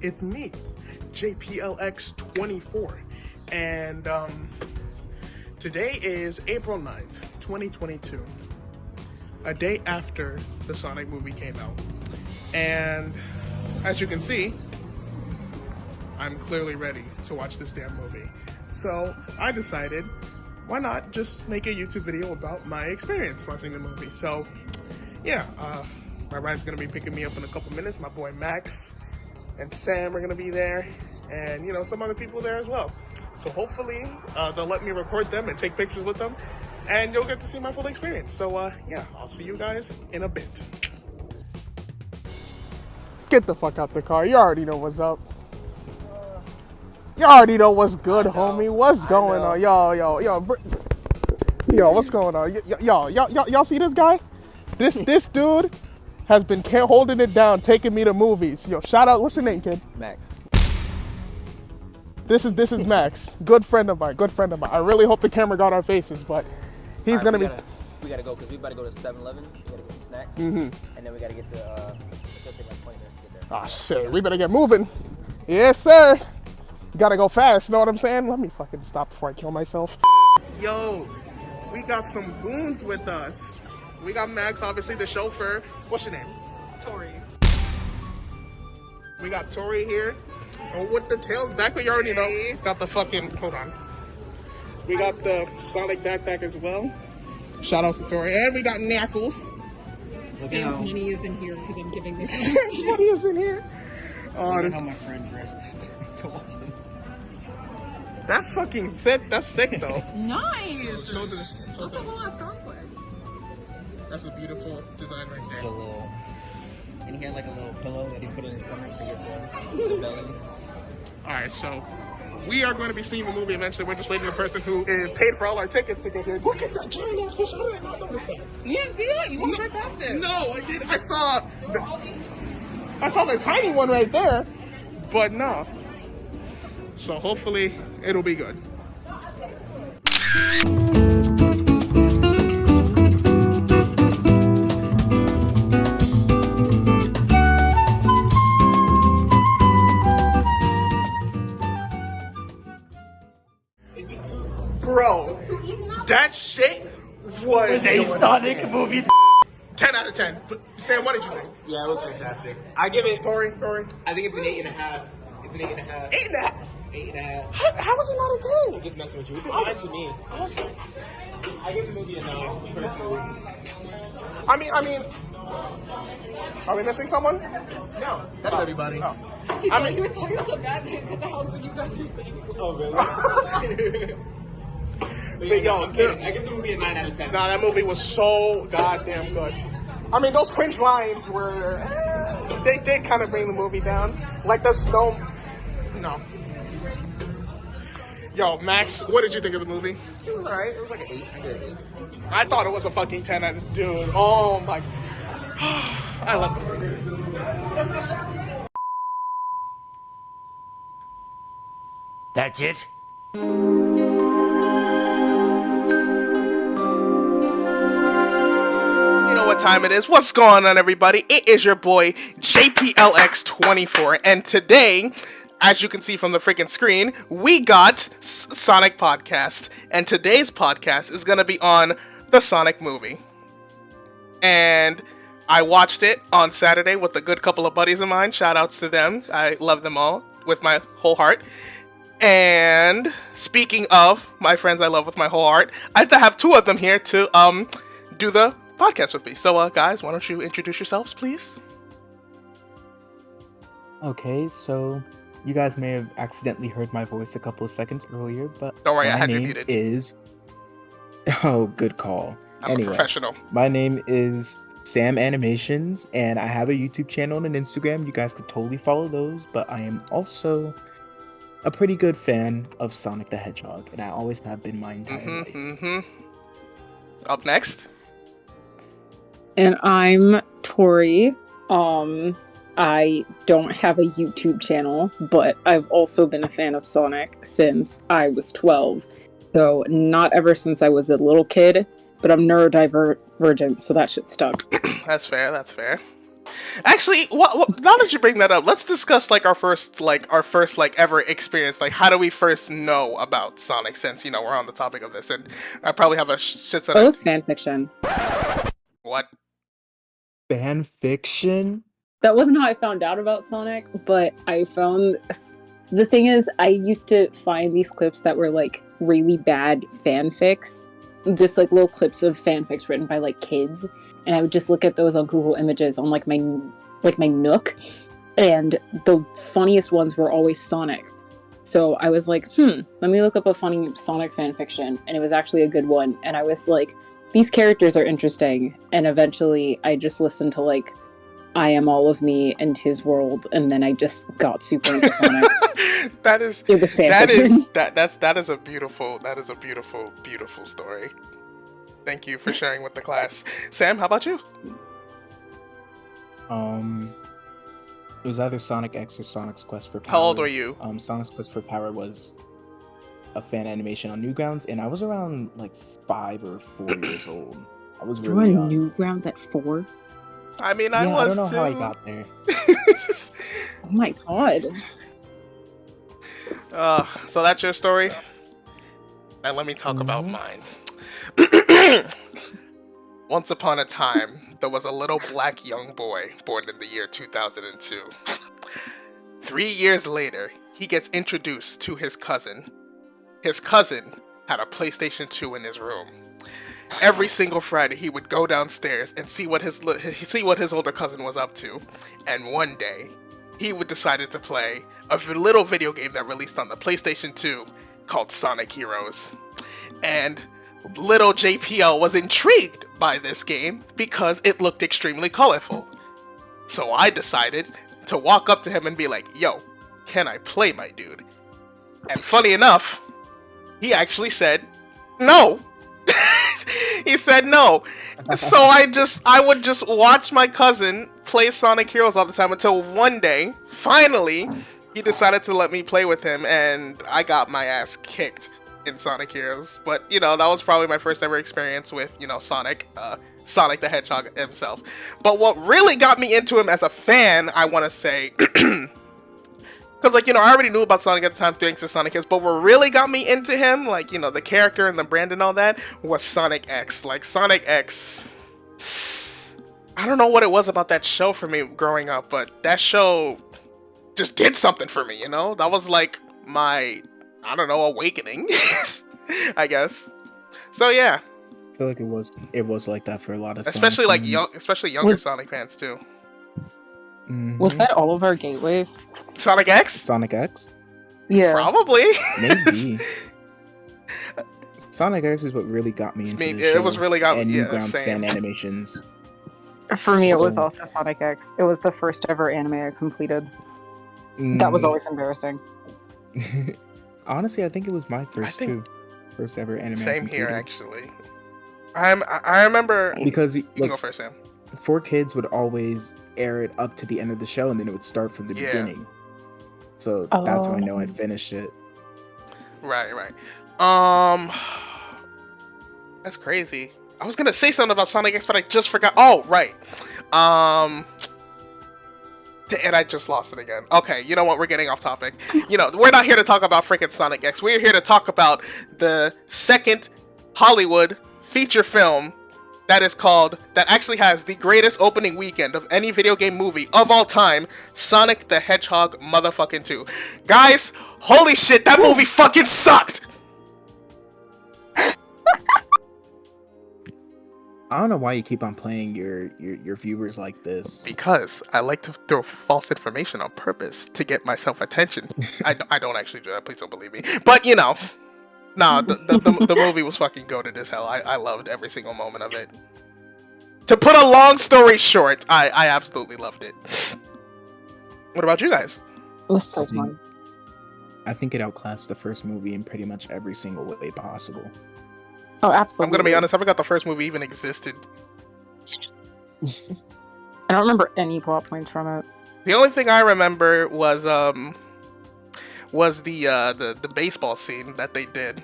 it's me, JPLX24, and today is April 9th, 2022, a day after the Sonic movie came out, and as you can see, I'm clearly ready to watch this damn movie. So I decided, why not just make a YouTube video about my experience watching the movie. So yeah, my ride's gonna be picking me up in a couple minutes. My boy Max and Sam are gonna be there, and you know, some other people there as well. So hopefully they'll let me record them and take pictures with them, and you'll get to see my full experience. So yeah, I'll see you guys in a bit. Get the fuck out the car. You already know what's up. You already know what's good, homie. What's going on? Yo, what's going on? Y'all see this guy? This dude has been holding it down, taking me to movies. Yo, shout out. What's your name, kid? Max. This is Max. Good friend of mine. I really hope the camera got our faces, but he's right, gonna be. We gotta go because we gotta go to 7-Eleven. We gotta get some snacks, and then we gotta get to. It's gonna take like 20 minutes to get there. Ah, shit. We better get moving. Yes, sir. Gotta go fast. Know what I'm saying? Let me fucking stop before I kill myself. Yo, we got some goons with us. We got Max, obviously the chauffeur. What's your name? Tori. We got Tori here. Oh, with the tails back, but you already know. Got the fucking, hold on. We got the Sonic backpack as well. Shout out to Tori. And we got Knuckles. Sam's money is in here because I'm giving this. Sam's money is in here. Oh, this... how my friend dressed to watch it. That's fucking sick. That's sick though. Nice. That's a whole ass cosplay. That's a beautiful design right there. And he had like a little pillow that he put in his stomach to get the belly. Alright, so we are going to be seeing the movie eventually. We're just waiting for the person who is paid for all our tickets to get here. Look at that giant ass fish. How did I not notice that? You didn't see that? You walked right past it. No, I did. I saw the tiny one right there, but no. So hopefully it'll be good. Bro, that shit was a Sonic movie. 10 out of 10. Sam, what did you think? Yeah, it was fantastic. I give it, Tori. I think it's an 8.5. It's an 8.5. 8.5? 8.5. How was it not a 10? I'm just messing with you. It's a 9 to me. I give the movie a 9, personally. I mean, are we missing someone? No, that's everybody. Oh. I mean, you were talking about the Batman because of how good you guys were saying. Oh, really? But yo, I'm kidding. I give the movie a 9 out of 10. Nah, that movie was so goddamn good. I mean, those cringe lines were, they did kind of bring the movie down. Like the snow, no. Yo, Max, what did you think of the movie? It was alright. It was like an 8. I give it an 8. I thought it was a fucking 10 out of, dude. Oh my, I love it. That's it? What time it is? What's going on, everybody? It is your boy JPLX24, and today, as you can see from the freaking screen, we got Sonic Podcast, and today's podcast is gonna be on the Sonic movie. And I watched it on Saturday with a good couple of buddies of mine. Shout outs to them. I love them all with my whole heart. And speaking of my friends I love with my whole heart, I have two of them here to do the podcast with me. So guys, why don't you introduce yourselves, please? Okay, so you guys may have accidentally heard my voice a couple of seconds earlier, but don't worry, I had my you name muted. Is oh, good call. I'm a professional. My name is Sam Animations, and I have a YouTube channel and an Instagram. You guys could totally follow those, but I am also a pretty good fan of Sonic the Hedgehog, and I always have been my entire life. Up next. And I'm Tori. I don't have a YouTube channel, but I've also been a fan of Sonic since I was 12. So not ever since I was a little kid, but I'm neurodivergent, so that shit stuck. That's fair, that's fair. Actually, now that you bring that up, let's discuss like our first ever experience. Like, how do we first know about Sonic? Since we're on the topic of this, and I probably have a shit ton That of was fan fiction. what. Fan fiction? That wasn't how I found out about Sonic, but I found the thing is I used to find these clips that were like really bad fanfics, just like little clips of fanfics written by like kids, and I would just look at those on Google Images on like my Nook, and the funniest ones were always Sonic. So I was like, let me look up a funny Sonic fanfiction, and it was actually a good one, and I was like, these characters are interesting, and eventually I just listened to like I Am All of Me and His World, and then I just got super into Sonic. It was fanfiction. That is a beautiful story. Thank you for sharing with the class. Sam, how about you? It was either Sonic X or Sonic's Quest for Power. How old were you? Sonic's Quest for Power was a fan animation on Newgrounds, and I was around like 5 or 4 years old. I was You really were on young. Newgrounds at 4? I mean, Yeah, I was I don't know too. how I got there. Oh my god. So that's your story? And let me talk about mine. Once upon a time, there was a little black young boy born in the year 2002. 3 years later, he gets introduced to his cousin. His cousin had a PlayStation 2 in his room. Every single Friday, he would go downstairs and see what his older cousin was up to. And one day, he would decided to play a little video game that released on the PlayStation 2 called Sonic Heroes. And little JPL was intrigued by this game because it looked extremely colorful. So I decided to walk up to him and be like, yo, can I play, my dude? And funny enough, he actually said no. He said no. So I would just watch my cousin play Sonic Heroes all the time until one day, finally, he decided to let me play with him, and I got my ass kicked in Sonic Heroes. But, that was probably my first ever experience with, Sonic the Hedgehog himself. But what really got me into him as a fan, I want to say, because, I already knew about Sonic at the time thanks to Sonic X, but what really got me into him, the character and the brand and all that, was Sonic X. Like, Sonic X, I don't know what it was about that show for me growing up, but that show just did something for me, That was, my, awakening, I guess. So, yeah. I feel like it was like that for a lot of especially, Sonic younger Sonic fans, too. Was that all of our gateways? Sonic X? Sonic X? Yeah. Probably. Maybe. Sonic X is what really got me into the show. It was really got me, and yeah, Newgrounds same. fan animations. For me, it was also Sonic X. It was the first ever anime I completed. That was always embarrassing. Honestly, I think it was my first ever anime. Same here, actually. I remember because you go first, Sam. 4Kids would always air it up to the end of the show, and then it would start from the beginning. So that's how I know I finished it. Right. That's crazy. I was gonna say something about Sonic X, but I just forgot. Oh, right. And I just lost it again. Okay, you know what? We're getting off topic. We're not here to talk about freaking Sonic X. We're here to talk about the second Hollywood feature film that actually has the greatest opening weekend of any video game movie of all time, Sonic the Hedgehog motherfucking 2. Guys, holy shit, that movie fucking sucked! I don't know why you keep on playing your viewers like this. Because I like to throw false information on purpose to get myself attention. I don't actually do that, please don't believe me. But, nah, the movie was fucking goated as hell. I loved every single moment of it. To put a long story short, I absolutely loved it. What about you guys? It was so fun. I think it outclassed the first movie in pretty much every single way possible. Oh, absolutely. I'm gonna be honest, I forgot the first movie even existed. I don't remember any plot points from it. The only thing I remember was the baseball scene that they did.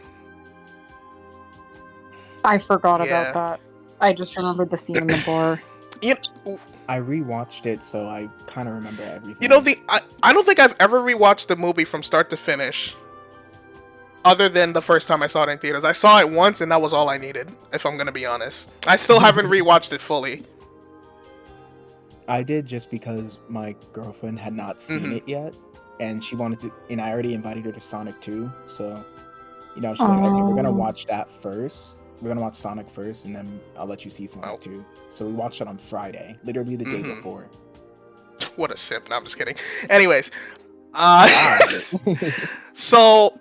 I forgot about that. I just remembered the scene in the bar. You, I rewatched it, so I kind of remember everything. you know, I don't think I've ever rewatched the movie from start to finish, other than the first time I saw it in theaters. I saw it once, and that was all I needed, if I'm gonna be honest. I still haven't rewatched it fully. I did just because my girlfriend had not seen it yet, and she wanted to, and I already invited her to Sonic 2, so, you know, she's like, okay, we're gonna watch that first. We're gonna watch Sonic first, and then I'll let you see Sonic 2. So we watched it on Friday, literally the day before. What a simp. No, I'm just kidding. Anyways, so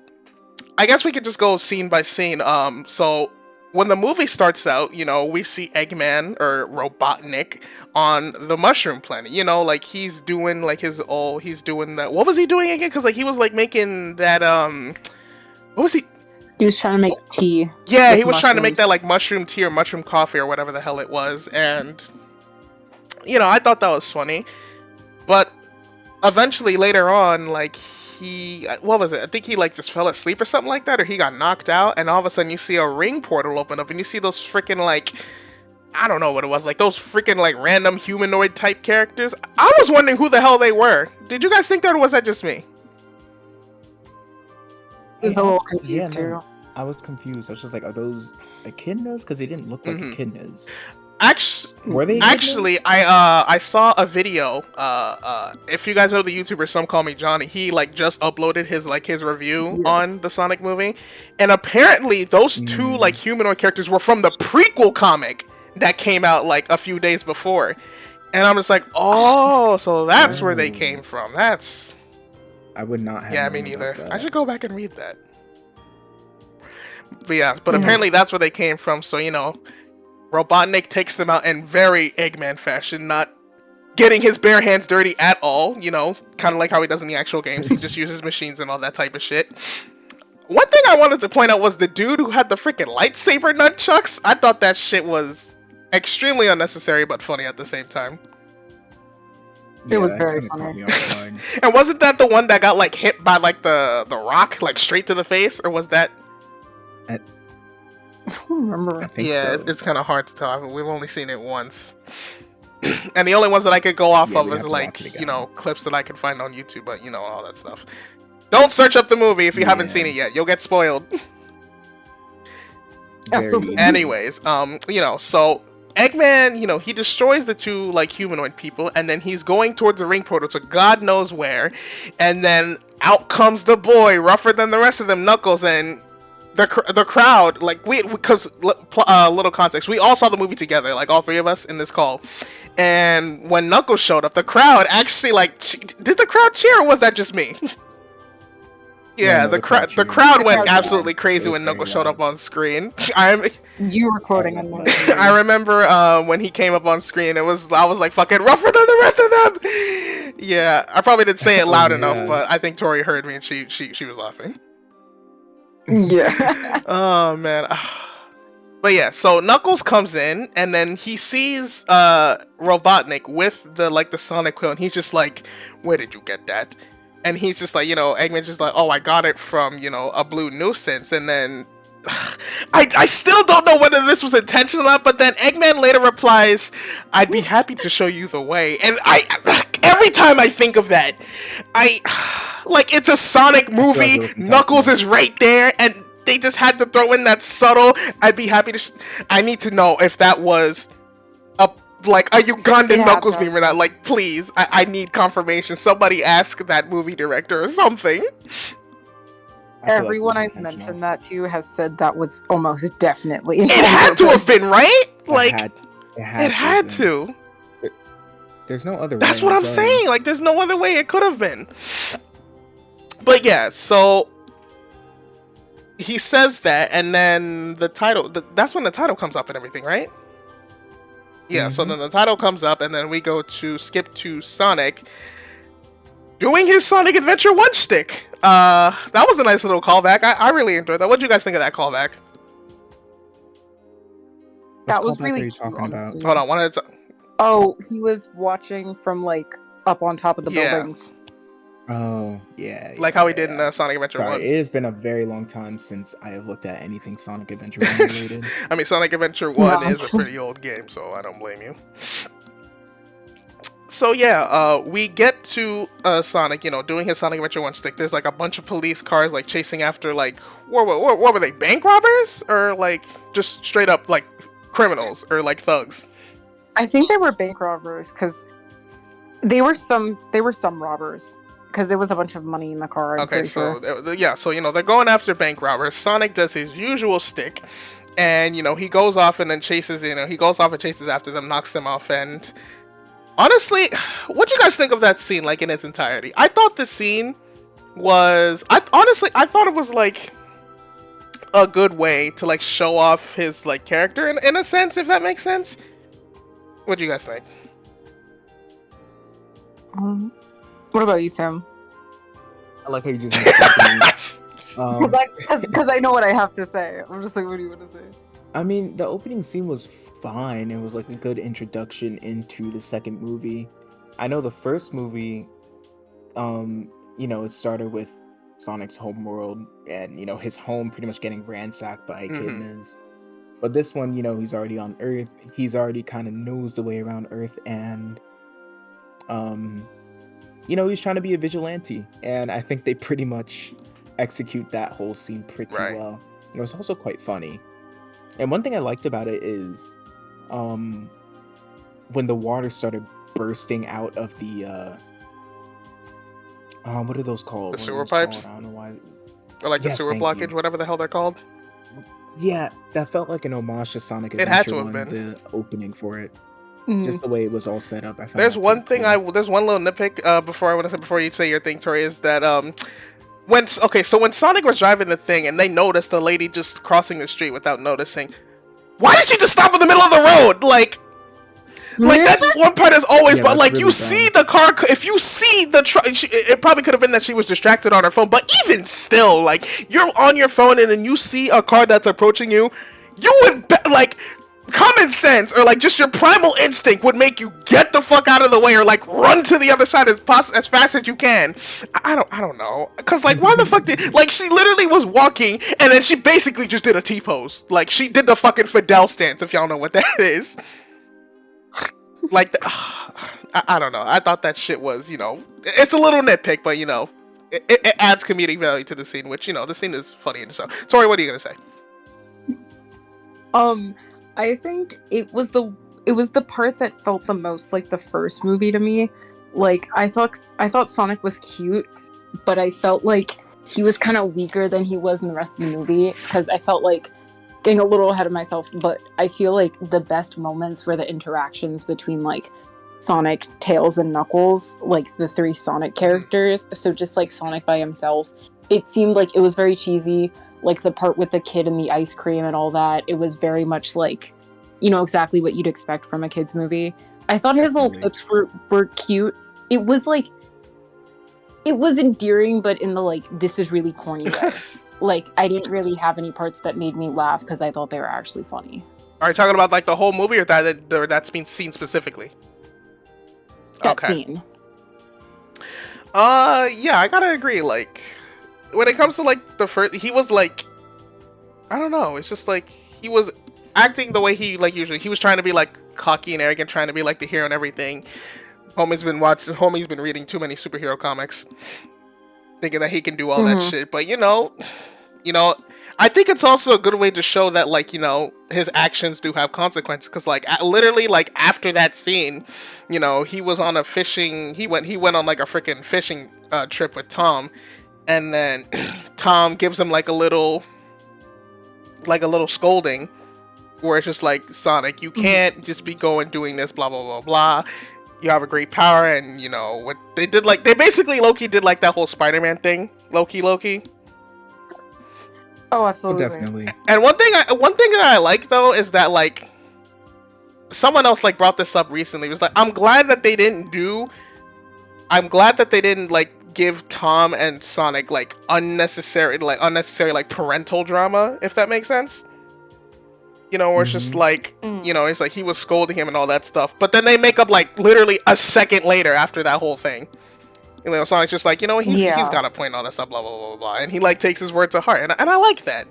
I guess we could just go scene by scene. So when the movie starts out, you know, we see Eggman or Robotnik on the Mushroom Planet. You know, like he's doing like he's doing that. What was he doing again? Because like he was like making that what was he? He was trying to make tea. Yeah, he was trying to make that like mushroom tea or mushroom coffee or whatever the hell it was, and you know, I thought that was funny. But eventually, later on, like what was it? I think he like just fell asleep or something like that, or he got knocked out, and all of a sudden you see a ring portal open up, and you see those freaking like, I don't know what it was, like those freaking like random humanoid type characters. I was wondering who the hell they were. Did you guys think that, or was that just me? I was a little confused too. No, I was confused. I was just like, are those echidnas? Because they didn't look like echidnas. Were they? Actually, I saw a video. If you guys know the YouTuber, some call me Johnny. He like just uploaded his review on the Sonic movie, and apparently those two like humanoid characters were from the prequel comic that came out like a few days before, and I'm just like, oh, so that's where they came from. That's. I would not have. Yeah, me neither. I should go back and read that. But yeah, apparently that's where they came from. So you know. Robotnik takes them out in very Eggman fashion, not getting his bare hands dirty at all, you know, kind of like how he does in the actual games. He just uses machines and all that type of shit. One thing I wanted to point out was the dude who had the freaking lightsaber nunchucks. I thought that shit was extremely unnecessary but funny at the same time. It was very funny. And wasn't that the one that got like hit by like the rock like straight to the face, or was that? I don't remember. I think Yeah, so. it's kind of hard to tell. We've only seen it once. And the only ones that I could go off of is like, you know, clips that I can find on YouTube, but you know, all that stuff. Don't search up the movie if you haven't seen it yet. You'll get spoiled. Absolutely. Anyways, you know, so Eggman, you know, he destroys the two like humanoid people, and then he's going towards the ring portal to God knows where, and then out comes the boy, rougher than the rest of them, Knuckles, and the crowd, like because little context, we all saw the movie together, like all three of us in this call, and when Knuckles showed up, the crowd actually like did the crowd cheer, or was that just me? Yeah, No, the crowd went absolutely crazy when Knuckles showed up on screen. You were quoting him. I remember when he came up on screen, I was like fucking rougher than the rest of them. Yeah, I probably didn't say it loud enough, but I think Tori heard me and she was laughing. Yeah. Oh man. But yeah, so Knuckles comes in and then he sees Robotnik with the Sonic quill, and he's just like, "Where did you get that?" And he's just like, you know, Eggman's just like, "Oh, I got it from, you know, a blue nuisance." And then I still don't know whether this was intentional or not, but then Eggman later replies, "I'd be happy to show you the way." And every time I think of that, like, it's a Sonic movie, Knuckles is right there, and they just had to throw in that subtle, "I'd be happy to I need to know if that was a Ugandan Knuckles meme or not. Like, please, I need confirmation. Somebody ask that movie director or something. Everyone I've mentioned that to has said that was almost definitely. It had to have been, right? Like, it had to. There's no other way. That's what I'm saying. Like, there's no other way it could have been. But yeah, so he says that, and then the title, that's when the title comes up and everything, right? Yeah, so then the title comes up, and then we skip to Sonic doing his Sonic Adventure 1 stick. That was a nice little callback. I really enjoyed that. What did you guys think of that callback? That was really cute, honestly. Hold on, one at a time. Oh, he was watching from like up on top of the buildings. Oh, yeah. Like how he did in Sonic Adventure 1. It has been a very long time since I have looked at anything Sonic Adventure 1 related. I mean, Sonic Adventure 1 is a pretty old game, so I don't blame you. So yeah, we get to Sonic, doing his Sonic Adventure 1 stick. There's like a bunch of police cars like chasing after like what were they, bank robbers or like just straight up like criminals or like thugs? I think they were bank robbers because they were some robbers because there was a bunch of money in the car. Okay, so they're going after bank robbers. Sonic does his usual stick, and he goes off and then chases. He goes off and chases after them, knocks them off, and. Honestly, what do you guys think of that scene, like, in its entirety? I thought the scene was... I thought it was, like, a good way to, like, show off his, like, character, in a sense, if that makes sense. What do you guys think? What about you, Sam? I like how you just... Because I know what I have to say. I'm just like, what do you want to say? I mean, the opening scene was fine. It was like a good introduction into the second movie. I know the first movie, it started with Sonic's home world and, his home pretty much getting ransacked by echidnas. But this one, he's already on Earth. He's already kind of knows the way around Earth and, he's trying to be a vigilante. And I think they pretty much execute that whole scene pretty well. It's also quite funny. And one thing I liked about it is when the water started bursting out of the what are those called? The sewer pipes? I don't know why. Or like the sewer blockage, whatever the hell they're called. Yeah, that felt like an homage to Sonic Adventure. It had to have 1, been. The opening for it. Just the way it was all set up. I found there's one thing cool. There's one little nitpick before you say your thing, Tori, is that when Sonic was driving the thing and they noticed the lady just crossing the street without noticing, why did she just stop in the middle of the road? Like that one part is always, but like really you see the car, if you see the truck, it probably could have been that she was distracted on her phone. But even still, like you're on your phone and then you see a car that's approaching you, you would like. Common sense or like just your primal instinct would make you get the fuck out of the way or like run to the other side as fast as you can. I don't know, cause like why the fuck did like she literally was walking and then she basically just did a T-pose, like she did the fucking Fidel stance, if y'all know what that is. Like I don't know. I thought that shit was it's a little nitpick, but it adds comedic value to the scene, which the scene is funny and so. Sorry, what are you gonna say? I think it was the part that felt the most like the first movie to me. Like I thought Sonic was cute, but I felt like he was kind of weaker than he was in the rest of the movie because I felt like getting a little ahead of myself, but I feel like the best moments were the interactions between like Sonic, Tails, and Knuckles, like the three Sonic characters. So just like Sonic by himself, it seemed like it was very cheesy. Like the part with the kid and the ice cream and all that, it was very much like, exactly what you'd expect from a kid's movie. I thought his little clips were cute. It was like, it was endearing, but in the like, this is really corny way. Like, I didn't really have any parts that made me laugh because I thought they were actually funny. Are you talking about like the whole movie or that's been seen specifically? That scene. Yeah, I gotta agree. Like, when it comes to like the first, he was like, I don't know. It's just like he was acting the way he like usually. He was trying to be like cocky and arrogant, trying to be like the hero and everything. Homie's been reading too many superhero comics, thinking that he can do all that shit. But I think it's also a good way to show that like his actions do have consequences. Because like literally like after that scene, he was on a fishing. He went on like a freaking fishing trip with Tom. And then Tom gives him like a little scolding where it's just like, Sonic, you can't just be doing this, blah, blah, blah, blah. You have a great power. And what they did, like, they basically Loki did like that whole Spider-Man thing. Loki. Oh, absolutely. Definitely. And one thing that I like though is that like someone else like brought this up recently. It was like, I'm glad that they didn't like give Tom and Sonic like unnecessary like parental drama, if that makes sense. Where it's just like it's like he was scolding him and all that stuff, but then they make up like literally a second later after that whole thing. Sonic's just like, he's got a point on that stuff, blah blah blah blah, and he like takes his word to heart, and I like that.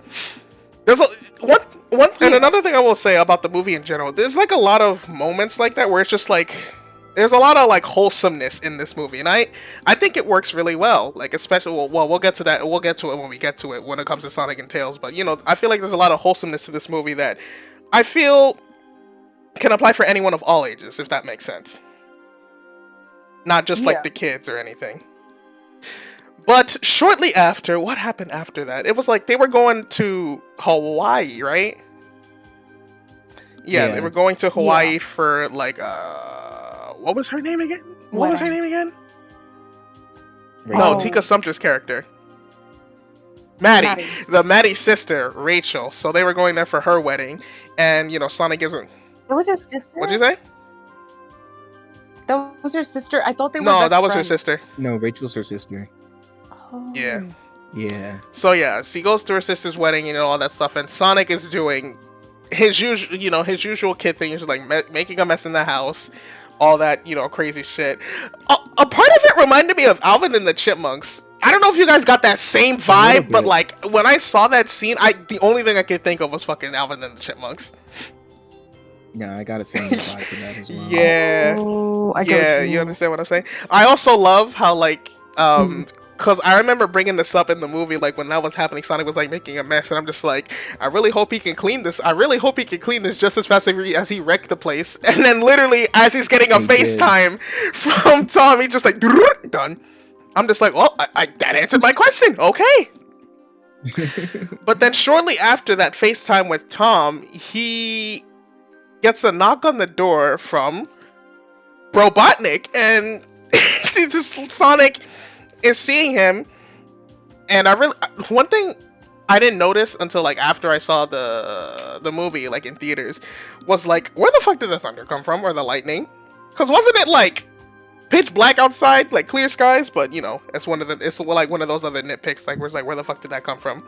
There's and another thing I will say about the movie in general, there's like a lot of moments like that where it's just like There's a lot of like wholesomeness in this movie, and I think it works really well. Like especially, well, we'll get to that. We'll get to it when we get to it when it comes to Sonic and Tails. But I feel like there's a lot of wholesomeness to this movie that I feel can apply for anyone of all ages, if that makes sense. Not just like the kids or anything. But shortly after, what happened after that? It was like they were going to Hawaii, right? Yeah, they were going to Hawaii for like what was her name again? What was her name again? No, Tika Sumpter's character. Maddie. The Maddie's sister, Rachel. So they were going there for her wedding, and Sonic gives her. It was her sister. What'd you say? That was her sister. I thought they were. No, that was her sister. No, Rachel's her sister. Oh. Yeah. Yeah. So yeah, she goes to her sister's wedding, all that stuff, and Sonic is doing his usual kid thing, just like making a mess in the house, all that crazy shit. A part of it reminded me of Alvin and the Chipmunks. I don't know if you guys got that same vibe, but like when I saw that scene, the only thing I could think of was fucking Alvin and the Chipmunks. Yeah, I got a same vibe for that as well. Yeah. Oh, You understand what I'm saying? I also love how like because I remember bringing this up in the movie, like when that was happening, Sonic was like making a mess, and I'm just like, I really hope he can clean this. I really hope he can clean this just as fast as he wrecked the place. And then literally, as he's getting a FaceTime from Tom, he's just like, done. I'm just like, well, that answered my question. Okay. But then shortly after that FaceTime with Tom, he gets a knock on the door from Robotnik, and Sonic is seeing him, and one thing I didn't notice until like after I saw the movie like in theaters was like, where the fuck did the thunder come from, or the lightning? Because wasn't it like pitch black outside, like clear skies? But it's like one of those other nitpicks, like where the fuck did that come from?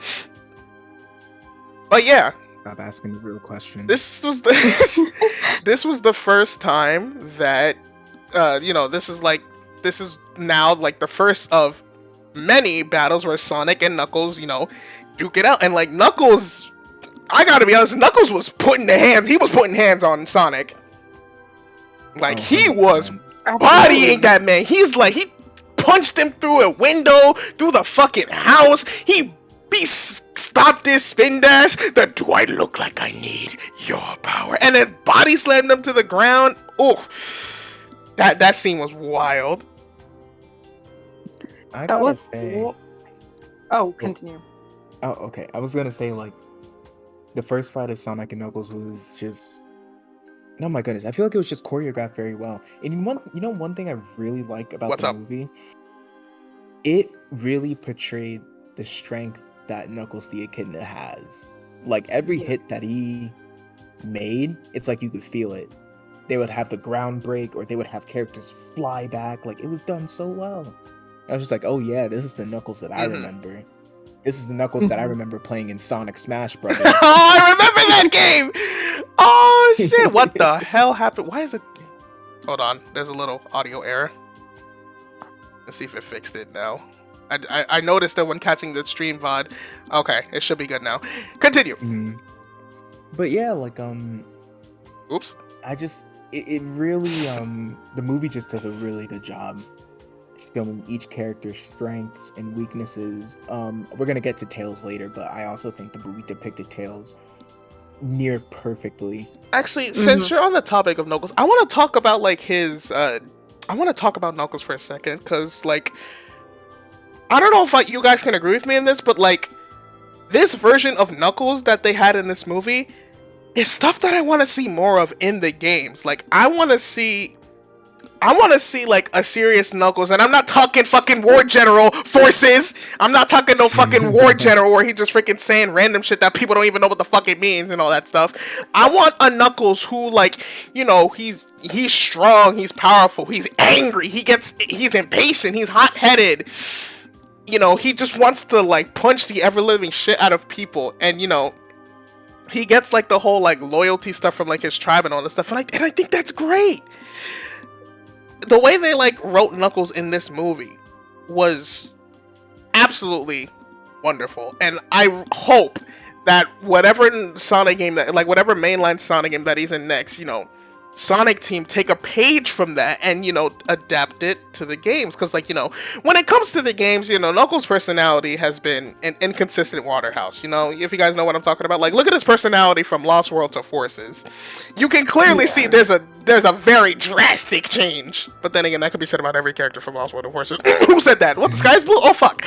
But yeah, stop asking the real questions. This was the first time that this is now like the first of many battles where Sonic and Knuckles, duke it out. And like Knuckles, I gotta be honest, Knuckles was putting hands on Sonic. Like he was bodying that man. He's like, he punched him through a window, through the fucking house. He stopped his spin dash. Do I look like I need your power? And then body slammed him to the ground. Oh, that scene was wild. That was cool. Oh, continue. Oh, okay. I was gonna say, like, the first fight of Sonic and Knuckles was just, oh my goodness, I feel like it was just choreographed very well. And one thing I really like about the movie, it really portrayed the strength that Knuckles the Echidna has. Like every hit that he made, it's like you could feel it. They would have the ground break, or they would have characters fly back. Like, it was done so well. I was just like, oh yeah, this is the Knuckles that I remember. This is the Knuckles that I remember playing in Sonic Smash Brothers. Oh, I remember that game! Oh shit, what the hell happened? Why is it... Hold on, there's a little audio error. Let's see if it fixed it now. I noticed that when catching the stream VOD. Okay, it should be good now. Continue. But yeah, like, oops. It really, the movie just does a really good job showing each character's strengths and weaknesses. We're gonna get to Tails later, but I also think the movie depicted Tails near perfectly. Actually, since you're on the topic of Knuckles, I want to talk about like his. I want to talk about Knuckles for a second, because like, I don't know if you guys can agree with me in this, but like, this version of Knuckles that they had in this movie is stuff that I want to see more of in the games. Like, I want to see like a serious Knuckles, and I'm not talking fucking War General forces. I'm not talking no fucking War General where he just freaking saying random shit that people don't even know what the fuck it means and all that stuff. I want a Knuckles who, like, he's strong, he's powerful, he's angry, he's impatient, he's hot-headed. He just wants to like punch the ever-living shit out of people, and he gets like the whole like loyalty stuff from like his tribe and all this stuff, and I think that's great. The way they like wrote Knuckles in this movie was absolutely wonderful, and I hope that whatever Sonic game whatever mainline Sonic game that he's in next, Sonic team take a page from that and, you know, adapt it to the games. Because, like, you know, when it comes to the games, you know, Knuckles' personality has been an inconsistent Waterhouse. You know, if you guys know what I'm talking about, like, look at his personality from Lost World to Forces. You can clearly see there's a very drastic change. But then again, that could be said about every character from Lost World to Forces. Who said that? What, the sky's blue? Oh, fuck.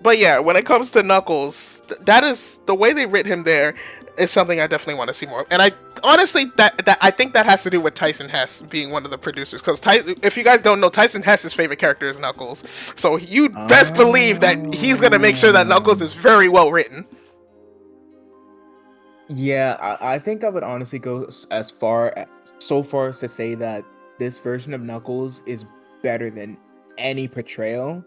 But yeah, when it comes to Knuckles, that is the way they writ him there is something I definitely want to see more of. And I honestly I think that has to do with Tyson Hess being one of the producers, because if you guys don't know, Tyson Hess's favorite character is Knuckles, so you best believe that he's gonna make sure that Knuckles is very well written. Yeah, I think I would honestly go as far as to say that this version of Knuckles is better than any portrayal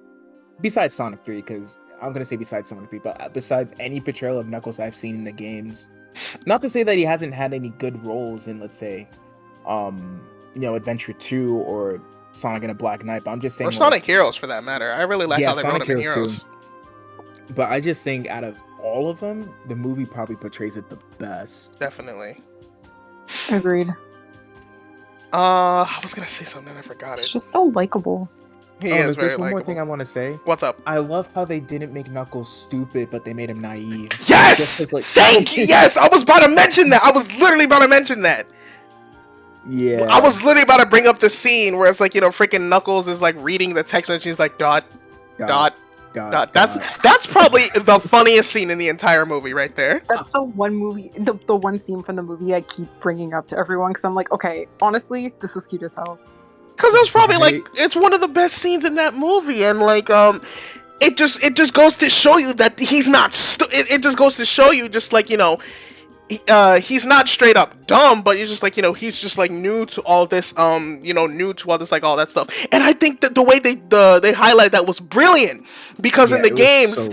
besides Sonic 3, because I'm gonna say besides Sonic 3, but besides any portrayal of Knuckles I've seen in the games. Not to say that he hasn't had any good roles in, let's say, you know, Adventure 2 or Sonic and a Black Knight, but I'm just saying, or Sonic Heroes for that matter. I really like how they wrote him in Heroes. But I just think out of all of them, the movie probably portrays it the best. Definitely. Agreed. I was gonna say something, I forgot it. It's just so likable. He is very there's one more likable. thing I want to say. What's up? I love how they didn't make Knuckles stupid, but they made him naive. Yes! Like, Thank you! Yes! I was about to mention that! I was literally about to mention that! Yeah. I was literally about to bring up the scene where it's like, you know, freaking Knuckles is like reading the text message, he's like, dot. That's probably the funniest scene in the entire movie right there. That's the one movie, the one scene from the movie I keep bringing up to everyone, because I'm like, okay, honestly, this was cute as hell. Because it was probably like, it's one of the best scenes in that movie, and like, it just goes to show you that he's not. It just goes to show you, just like, you know, he's not straight up dumb, but he's just like, you know, he's just like new to all this, you know, new to all this, like all that stuff. And I think that the way they highlight that was brilliant, because in the games,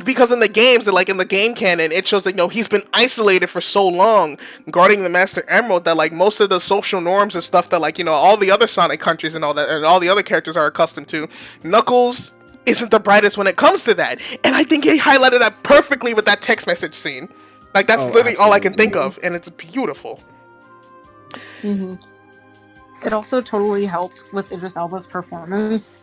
because in the games, like in the game canon, it shows that, you know, he's been isolated for so long guarding the Master Emerald that like most of the social norms and stuff that, like, you know, all the other Sonic countries and all that and all the other characters are accustomed to, Knuckles isn't the brightest when it comes to that. And I think he highlighted that perfectly with that text message scene. Like, that's literally all I can think of, and it's beautiful. Mm-hmm. It also totally helped with Idris Elba's performance,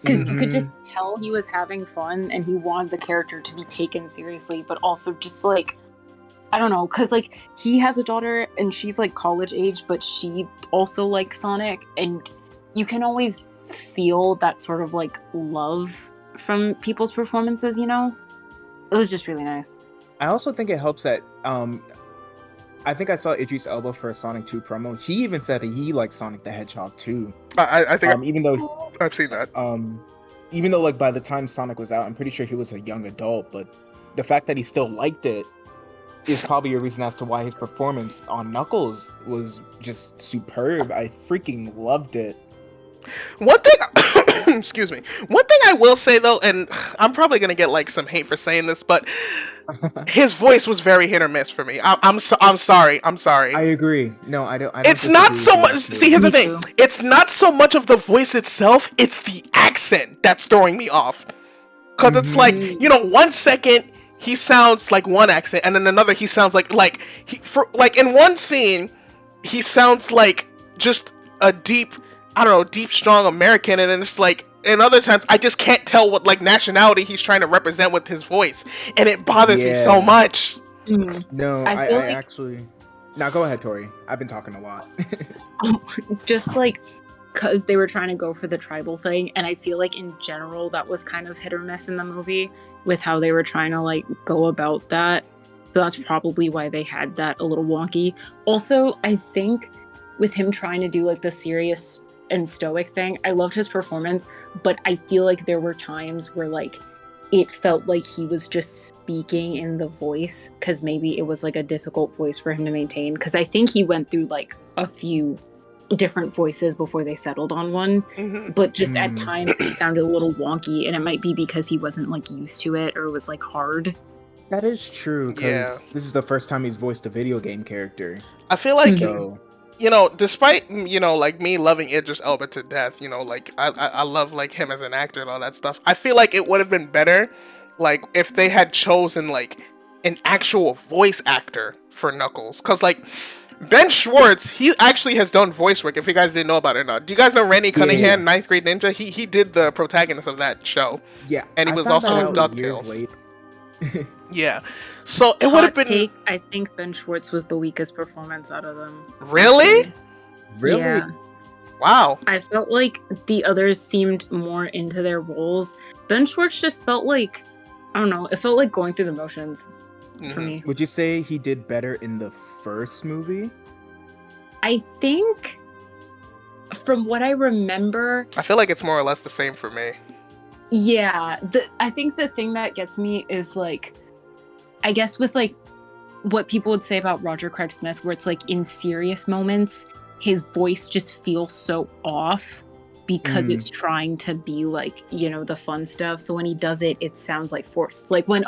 because you could just tell he was having fun and he wanted the character to be taken seriously, but also just like, I don't know, because like he has a daughter and she's like college age, but she also likes Sonic, and you can always feel that sort of like love from people's performances, you know? It was just really nice. I also think it helps that I think I saw Idris Elba for a Sonic 2 promo. He even said that he liked Sonic the Hedgehog too. I think even though I've seen that. Even though like by the time Sonic was out, I'm pretty sure he was a young adult, but the fact that he still liked it is probably a reason as to why his performance on Knuckles was just superb. I freaking loved it. One thing, excuse me. One thing I will say though, and I'm probably gonna get like some hate for saying this, but his voice was very hit or miss for me. I'm sorry. I agree. No, I don't. It's not so much. See, here's the thing. It's not so much of the voice itself. It's the accent that's throwing me off. Cause it's like, you know, 1 second he sounds like one accent, and then another he sounds like in one scene he sounds like just a deep, I don't know, deep strong American, and then it's like in other times I just can't tell what like nationality he's trying to represent with his voice, and it bothers me so much. No, I actually. Now go ahead, Tori. I've been talking a lot. Just like because they were trying to go for the tribal thing, and I feel like in general that was kind of hit or miss in the movie with how they were trying to like go about that. So that's probably why they had that a little wonky. Also, I think with him trying to do like the serious and stoic thing, I loved his performance, but I feel like there were times where like it felt like he was just speaking in the voice, because maybe it was like a difficult voice for him to maintain, because I think he went through like a few different voices before they settled on one, but just at times it sounded a little wonky, and it might be because he wasn't like used to it or it was like hard. That is true, because this is the first time he's voiced a video game character. I feel like you know, despite, you know, like me loving Idris Elba to death, you know, like I love like him as an actor and all that stuff, I feel like it would have been better like if they had chosen like an actual voice actor for Knuckles. Because, like, Ben Schwartz, he actually has done voice work, if you guys didn't know about it or not. Do you guys know Randy Cunningham, Ninth Grade Ninja? He did the protagonist of that show. Yeah. And he was also in DuckTales. Yeah. So it would have been... I think Ben Schwartz was the weakest performance out of them. Really? Really? Yeah. Wow. I felt like the others seemed more into their roles. Ben Schwartz just felt like, I don't know, it felt like going through the motions for me. Would you say he did better in the first movie? I think, from what I remember... I feel like it's more or less the same for me. Yeah. I think the thing that gets me is, like, I guess with, like, what people would say about Roger Craig Smith, where it's, like, in serious moments, his voice just feels so off because it's trying to be, like, you know, the fun stuff. So when he does it, it sounds like forced. Like, when,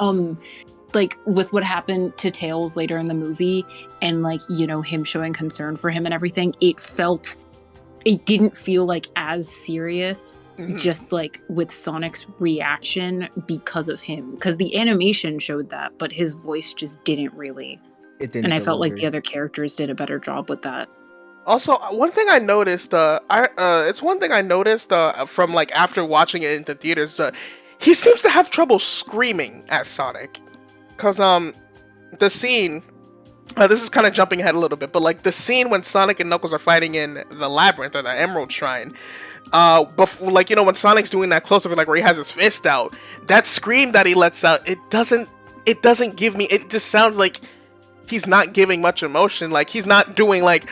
like, with what happened to Tails later in the movie and, like, you know, him showing concern for him and everything, it didn't feel, like, as serious, just, like, with Sonic's reaction because of him. Because the animation showed that, but his voice just didn't really. It didn't. And I felt like the other characters did a better job with that. Also, one thing I noticed, it's one thing I noticed from, like, after watching it in the theaters, he seems to have trouble screaming at Sonic. Because, the scene, this is kind of jumping ahead a little bit, but, like, the scene when Sonic and Knuckles are fighting in the Labyrinth, or the Emerald Shrine, before, like, you know, when Sonic's doing that close-up, like, where he has his fist out, that scream that he lets out, it doesn't give me, it just sounds like he's not giving much emotion, like, he's not doing, like,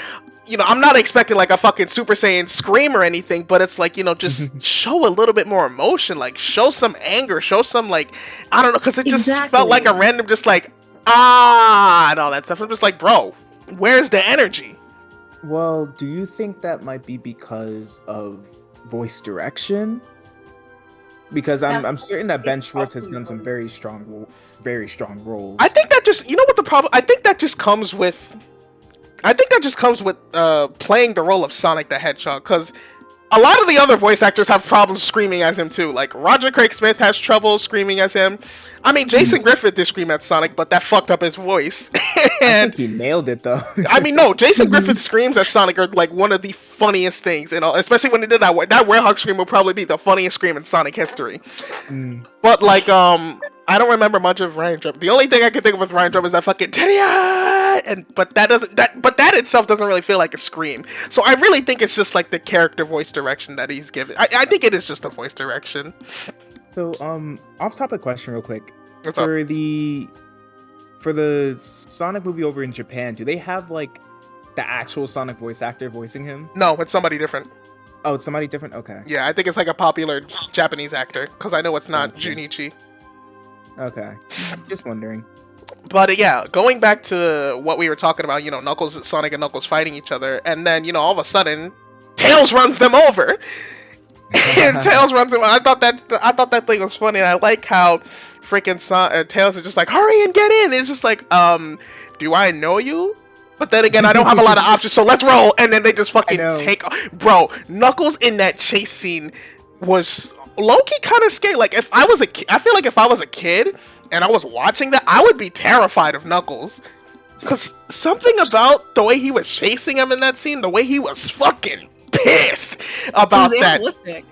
you know, I'm not expecting, like, a fucking Super Saiyan scream or anything, but it's like, you know, just show a little bit more emotion, like, show some anger, show some, like, I don't know, because it just felt like a random, just like, and all that stuff. I'm just like, bro, where's the energy? Well, do you think that might be because of voice direction? Because I'm certain that Ben Schwartz has done some very strong roles. I think that just, you know what the problem, I think that just comes with playing the role of Sonic the Hedgehog, because a lot of the other voice actors have problems screaming as him too. Like, Roger Craig Smith has trouble screaming as him. I mean, Jason Griffith did scream at Sonic, but that fucked up his voice. And I think he nailed it, though. I mean, no, Jason Griffith screams at Sonic are, like, one of the funniest things, you know, especially when he did that Werehog scream will probably be the funniest scream in Sonic history. But, like, I don't remember much of Ryan Drum. The only thing I can think of with Ryan Drum is that fucking but that itself doesn't really feel like a scream. So I really think it's just like the character voice direction that he's given. I think it is just a voice direction. So off-topic question real quick. What's up? For the Sonic movie over in Japan, do they have, like, the actual Sonic voice actor voicing him? No, it's somebody different. Oh, it's somebody different? Okay. Yeah, I think it's like a popular Japanese actor, because I know it's not Junichi. Okay. Just wondering. But yeah, going back to what we were talking about, you know, Sonic and Knuckles fighting each other, and then, you know, all of a sudden, Tails runs them over. And Tails runs him. I thought that thing was funny. And I like how freaking Tails is just like, hurry and get in. And it's just like, do I know you? But then again, I don't have a lot of options, so let's roll. And then they just fucking take off. Bro, Knuckles in that chase scene was low-key kind of scary. Like, if I was a kid, I feel like if I was a kid and I was watching that, I would be terrified of Knuckles. Because something about the way he was chasing him in that scene, the way he was fucking pissed about that.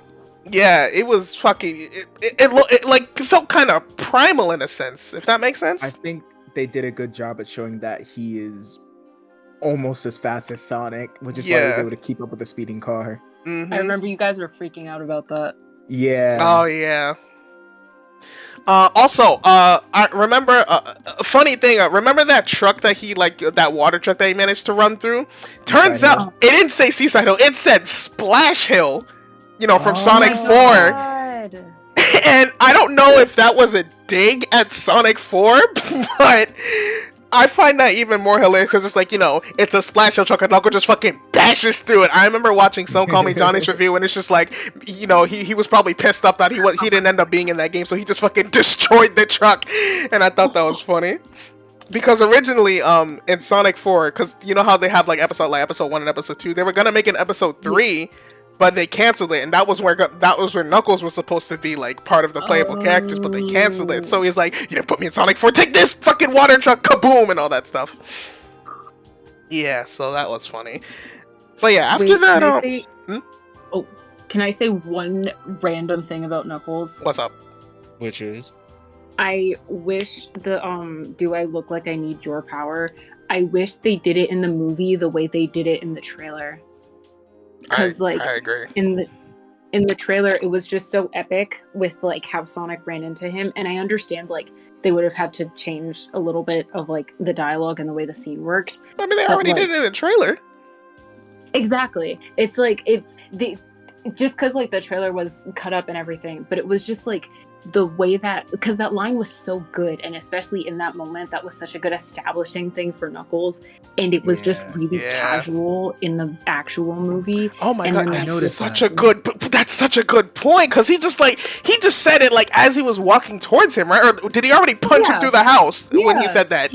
Yeah, it was fucking, it felt kind of primal in a sense, if that makes sense. I think they did a good job at showing that he is almost as fast as Sonic, which is why he was able to keep up with the speeding car. I remember you guys were freaking out about that. Yeah. Oh, yeah. Also, I remember a funny thing. Remember that truck that that water truck that he managed to run through? Turns out it didn't say Seaside Hill. It said Splash Hill. You know, from Sonic 4. And I don't know if that was a dig at Sonic 4, but I find that even more hilarious because it's like, you know, it's a Splash Hill truck and Knuckles just fucking bashes through it. I remember watching Some Call Me Johnny's review and it's just like, you know, he was probably pissed off that he didn't end up being in that game, so he just fucking destroyed the truck. And I thought that was funny. Because originally, in Sonic 4, because you know how they have like episode 1 and episode 2, they were gonna make an episode 3 but they canceled it, and that was where Knuckles was supposed to be like part of the playable characters, but they canceled it. So he's like, "You didn't put me in Sonic 4. Take this fucking water truck, kaboom!" and all that stuff. Yeah, so that was funny. But yeah, after Wait, that, can I say, oh, can I say one random thing about Knuckles? what's up? Which is I wish the "Do I look like I need your power?" I wish they did it in the movie the way they did it in the trailer. Because like I agree. in the trailer, it was just so epic with like how Sonic ran into him, and I understand like they would have had to change a little bit of like the dialogue and the way the scene worked. I mean, they already did it in the trailer. Exactly. It's like just because like the trailer was cut up and everything, but it was just like the way that, because that line was so good, and especially in that moment, that was such a good establishing thing for Knuckles, and it was just really casual in the actual movie. Oh my god, I noticed such a good. That's such a good point, because he just said it like as he was walking towards him, right? Or did he already punch him through the house when he said that?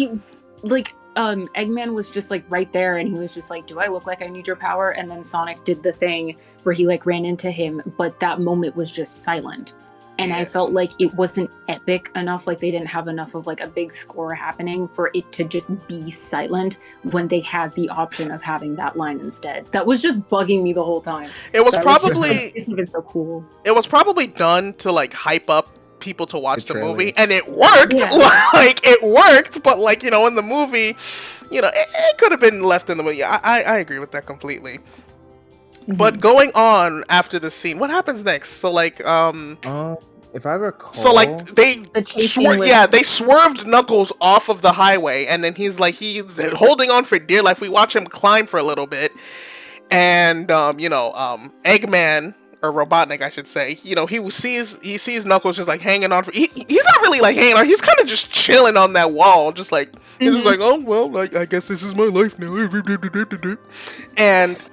Eggman was just like right there, and he was just like, "Do I look like I need your power?" And then Sonic did the thing where he like ran into him, but that moment was just silent. And I felt like it wasn't epic enough, like they didn't have enough of like a big score happening for it to just be silent when they had the option of having that line instead. That was just bugging me the whole time. It was probably this would have been so cool. It was probably done to like hype up people to watch the movie, and it worked. Like it worked, but like, you know, in the movie, you know, it could have been left in the movie. I agree with that completely. But going on after the scene, what happens next? So like if I recall, so like they swerved Knuckles off of the highway, and then he's holding on for dear life. We watch him climb for a little bit, and Eggman, or Robotnik I should say, you know, he sees Knuckles just like hanging on for, he's not really like hanging on, he's kind of just chilling on that wall, just like he's just like, oh well, I guess this is my life now. And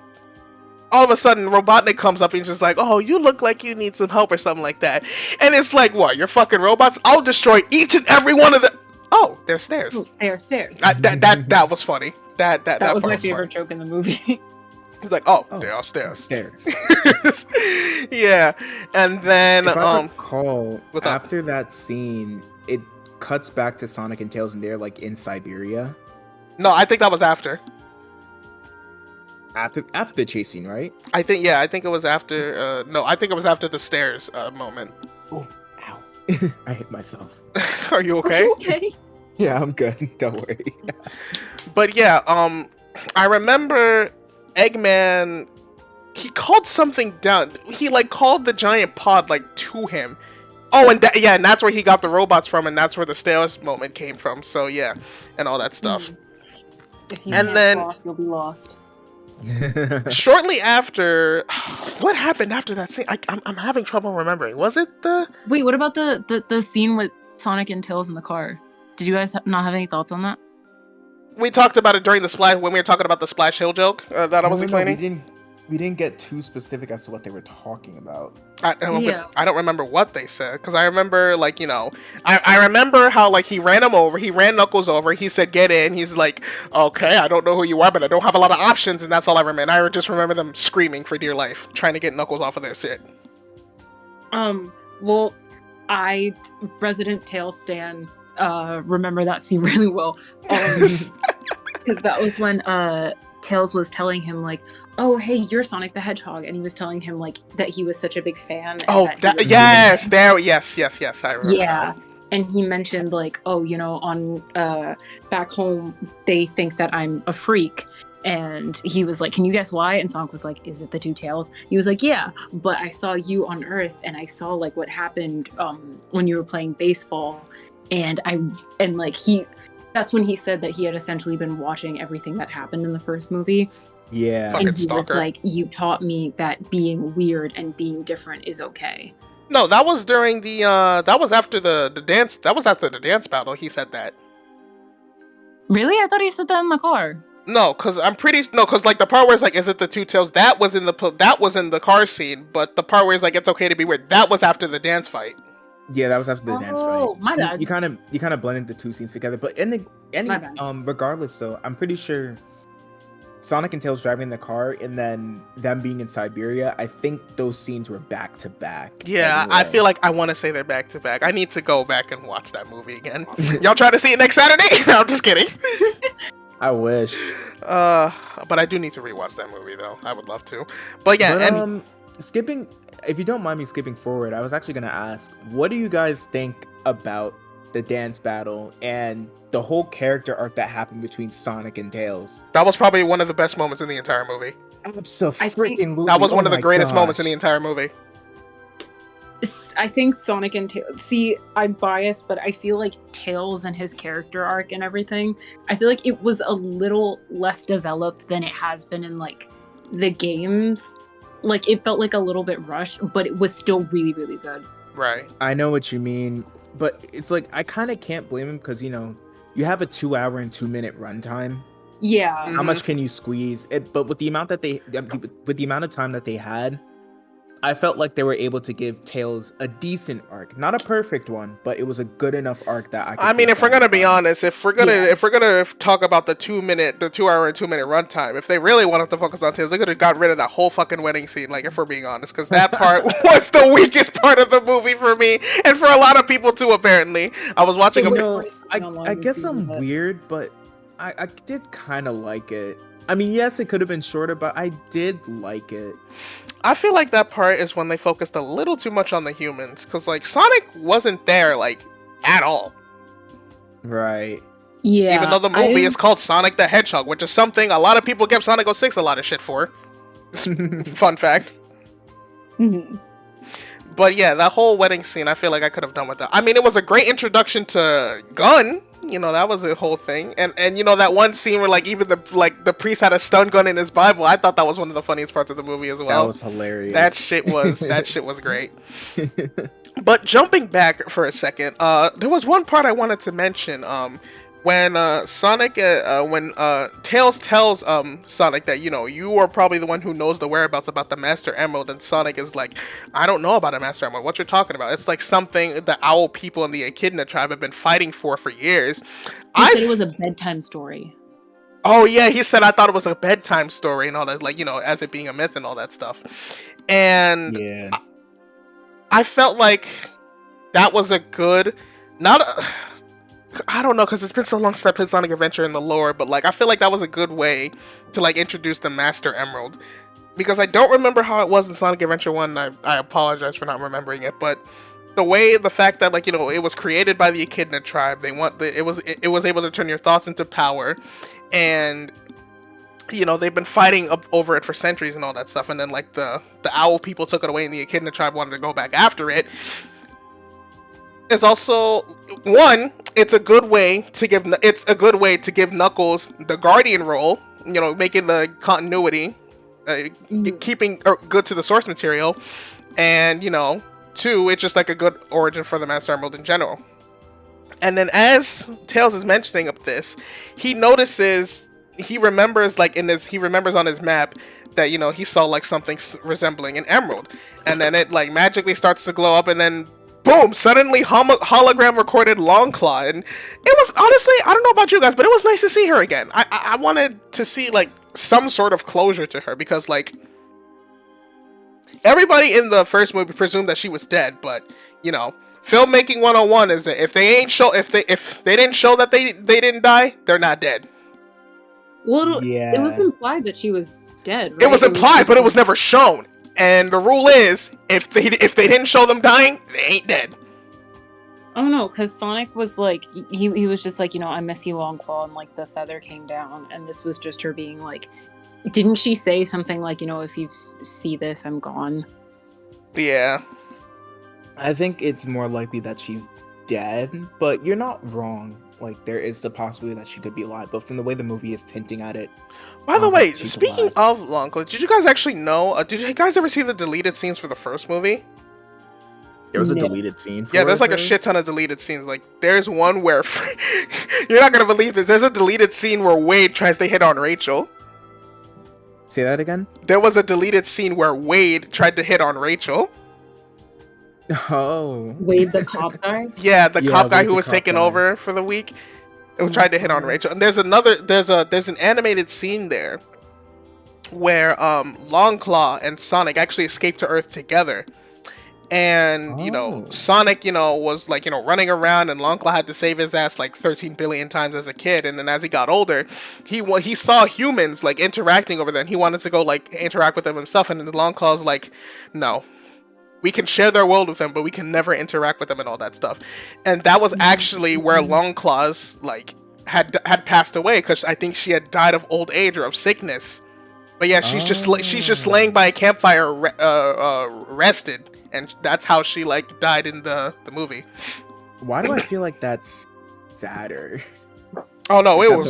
all of a sudden, Robotnik comes up and he's just like, "Oh, you look like you need some help," or something like that. And it's like, "What? You're fucking robots? I'll destroy each and every one of the." Oh, there's stairs. Ooh, there are stairs. That was funny. That was my favorite joke in the movie. He's like, "Oh, there are stairs." Yeah, and then if I recall, after that scene, it cuts back to Sonic and Tails, and they're like in Siberia. No, I think that was after. After the chase scene, right? I think it was after. No, I think it was after the stairs moment. Oh, ow! I hit myself. Are you okay? Are you okay? Yeah, I'm good. Don't worry. But yeah, I remember Eggman. He called something down. He like called the giant pod like to him. Oh, and and that's where he got the robots from, and that's where the stairs moment came from. So yeah, and all that stuff. If you can't cross, you'll be lost. Shortly after, what happened after that scene? I'm having trouble remembering. Was it the? Wait, what about the scene with Sonic and Tails in the car? Did you guys not have any thoughts on that? We talked about it during the Splash, when we were talking about the Splash Hill joke that I was explaining. We didn't get too specific as to what they were talking about. I don't remember what they said, because I remember, like, you know, I remember how, like, he ran Knuckles over, he said, "Get in," he's like, "Okay, I don't know who you are, but I don't have a lot of options," and that's all I remember. I just remember them screaming for dear life, trying to get Knuckles off of their shit. Well, Resident Tails stan, remember that scene really well, because that was when, Tails was telling him, like, "Oh, hey, you're Sonic the Hedgehog," and he was telling him like that he was such a big fan. Yes, I remember. Yeah, and he mentioned like, "Oh, you know, on back home they think that I'm a freak," and he was like, "Can you guess why?" And Sonic was like, "Is it the two tails?" He was like, "Yeah, but I saw you on Earth, and I saw like what happened when you were playing baseball, and that's when he said that he had essentially been watching everything that happened in the first movie." Yeah. Fucking and he stalker. was like, "You taught me that being weird and being different is okay." No, that was during the that was after the dance. That was after the dance battle. He said that. Really? I thought he said that in the car. No, because like the part where it's like, "Is it the two tails?" That was in the car scene, but the part where it's like, "It's okay to be weird," that was after the dance fight. Yeah, that was after the dance fight. Oh, my bad. You kind of blended the two scenes together, but regardless though, I'm pretty sure Sonic and Tails driving the car and then them being in Siberia, I think those scenes were back to back. Yeah, anyway. I feel like I want to say they're back to back. I need to go back and watch that movie again. Y'all try to see it next Saturday? No, I'm just kidding. I wish. But I do need to rewatch that movie though. I would love to. But yeah, But, skipping, if you don't mind me skipping forward, I was actually gonna ask, what do you guys think about the dance battle and the whole character arc that happened between Sonic and Tails? that was probably one of the best moments in the entire movie. Absolutely. That was one of the greatest moments in the entire movie. I think Sonic and Tails. See, I'm biased, but I feel like Tails and his character arc and everything, I feel like it was a little less developed than it has been in like the games. Like it felt like a little bit rushed, but it was still really, really good. Right. I know what you mean, but it's like I kind of can't blame him because you have a 2 hour and 2 minute runtime. Yeah. How much can you squeeze? But with the amount of time that they had, I felt like they were able to give Tails a decent arc, not a perfect one, but it was a good enough arc that I mean, if we're gonna be honest, if we're gonna talk about the 2 hour and 2 minute runtime, if they really wanted to focus on Tails, they could have got rid of that whole fucking wedding scene. Like, if we're being honest, because that part was the weakest part of the movie for me, and for a lot of people too. Apparently, I was watching I guess I'm weird, but I did kind of like it. I mean, yes, it could have been shorter, but I did like it. I feel like that part is when they focused a little too much on the humans, because like Sonic wasn't there like at all. Right. Yeah. Even though the movie is called Sonic the Hedgehog, which is something a lot of people give Sonic 06 a lot of shit for. Fun fact. Mm-hmm. But yeah, that whole wedding scene, I feel like I could have done with that. I mean, it was a great introduction to Gun. That was a whole thing. And that one scene where like even the priest had a stun gun in his Bible, I thought that was one of the funniest parts of the movie as well. That was hilarious. That shit was great. But jumping back for a second, there was one part I wanted to mention. When Tails tells Sonic that you are probably the one who knows the whereabouts about the Master Emerald, and Sonic is like, I don't know about a Master Emerald. What you're talking about? It's like something the Owl people in the Echidna tribe have been fighting for years. He said it was a bedtime story. Oh yeah, he said I thought it was a bedtime story and all that, like as it being a myth and all that stuff. And yeah, I felt like that was a good, I don't know, because it's been so long since I played Sonic Adventure in the lore, but like I feel like that was a good way to like introduce the Master Emerald, because I don't remember how it was in Sonic Adventure 1. I apologize for not remembering it, but the fact that like it was created by the Echidna tribe, it was able to turn your thoughts into power, and they've been fighting over it for centuries and all that stuff, and then like the Owl people took it away and the Echidna tribe wanted to go back after it. It's also it's a good way to give Knuckles the Guardian role, making the continuity, keeping good to the source material, and 2, it's just like a good origin for the Master Emerald in general. And then as Tails is mentioning up this, he remembers on his map that he saw like something resembling an emerald, and then it like magically starts to glow up, and then boom, suddenly hologram recorded Longclaw. And it was, honestly, I don't know about you guys, but it was nice to see her again. I wanted to see like some sort of closure to her, because like everybody in the first movie presumed that she was dead, but filmmaking 101 is that if they didn't show that they didn't die, they're not dead. Well, yeah, it was implied that she was dead, right? It was implied, but it was never shown. And the rule is, if they didn't show them dying, they ain't dead. Oh no, because Sonic was like, he was just like, I miss you, Longclaw, and like the feather came down, and this was just her being like, didn't she say something like, if you see this, I'm gone? Yeah. I think it's more likely that she's dead, but you're not wrong. Like, there is the possibility that she could be alive, but from the way the movie is hinting at it. By the way, speaking of Longclaw, did you guys actually know? Did you guys ever see the deleted scenes for the first movie? There was a deleted scene. Yeah, there's like a shit ton of deleted scenes. Like, there's one where you're not gonna believe this. There's a deleted scene where Wade tries to hit on Rachel. Say that again. There was a deleted scene where Wade tried to hit on Rachel. Oh. Wade, the cop guy? Yeah, the cop guy who was taking over for the week. It tried to hit on Rachel. And there's an animated scene there where Longclaw and Sonic actually escaped to Earth together. And, Sonic, was like, running around, and Longclaw had to save his ass like 13 billion times as a kid. And then as he got older, he saw humans like interacting over there, and he wanted to go like interact with them himself. And then Longclaw's like, no, we can share their world with them, but we can never interact with them and all that stuff. And that was actually where Longclaw's like had passed away, because I think she had died of old age or of sickness. But yeah, she's just laying by a campfire, rested. And that's how she like died in the movie. Why do I feel like that's sadder? Oh no, it was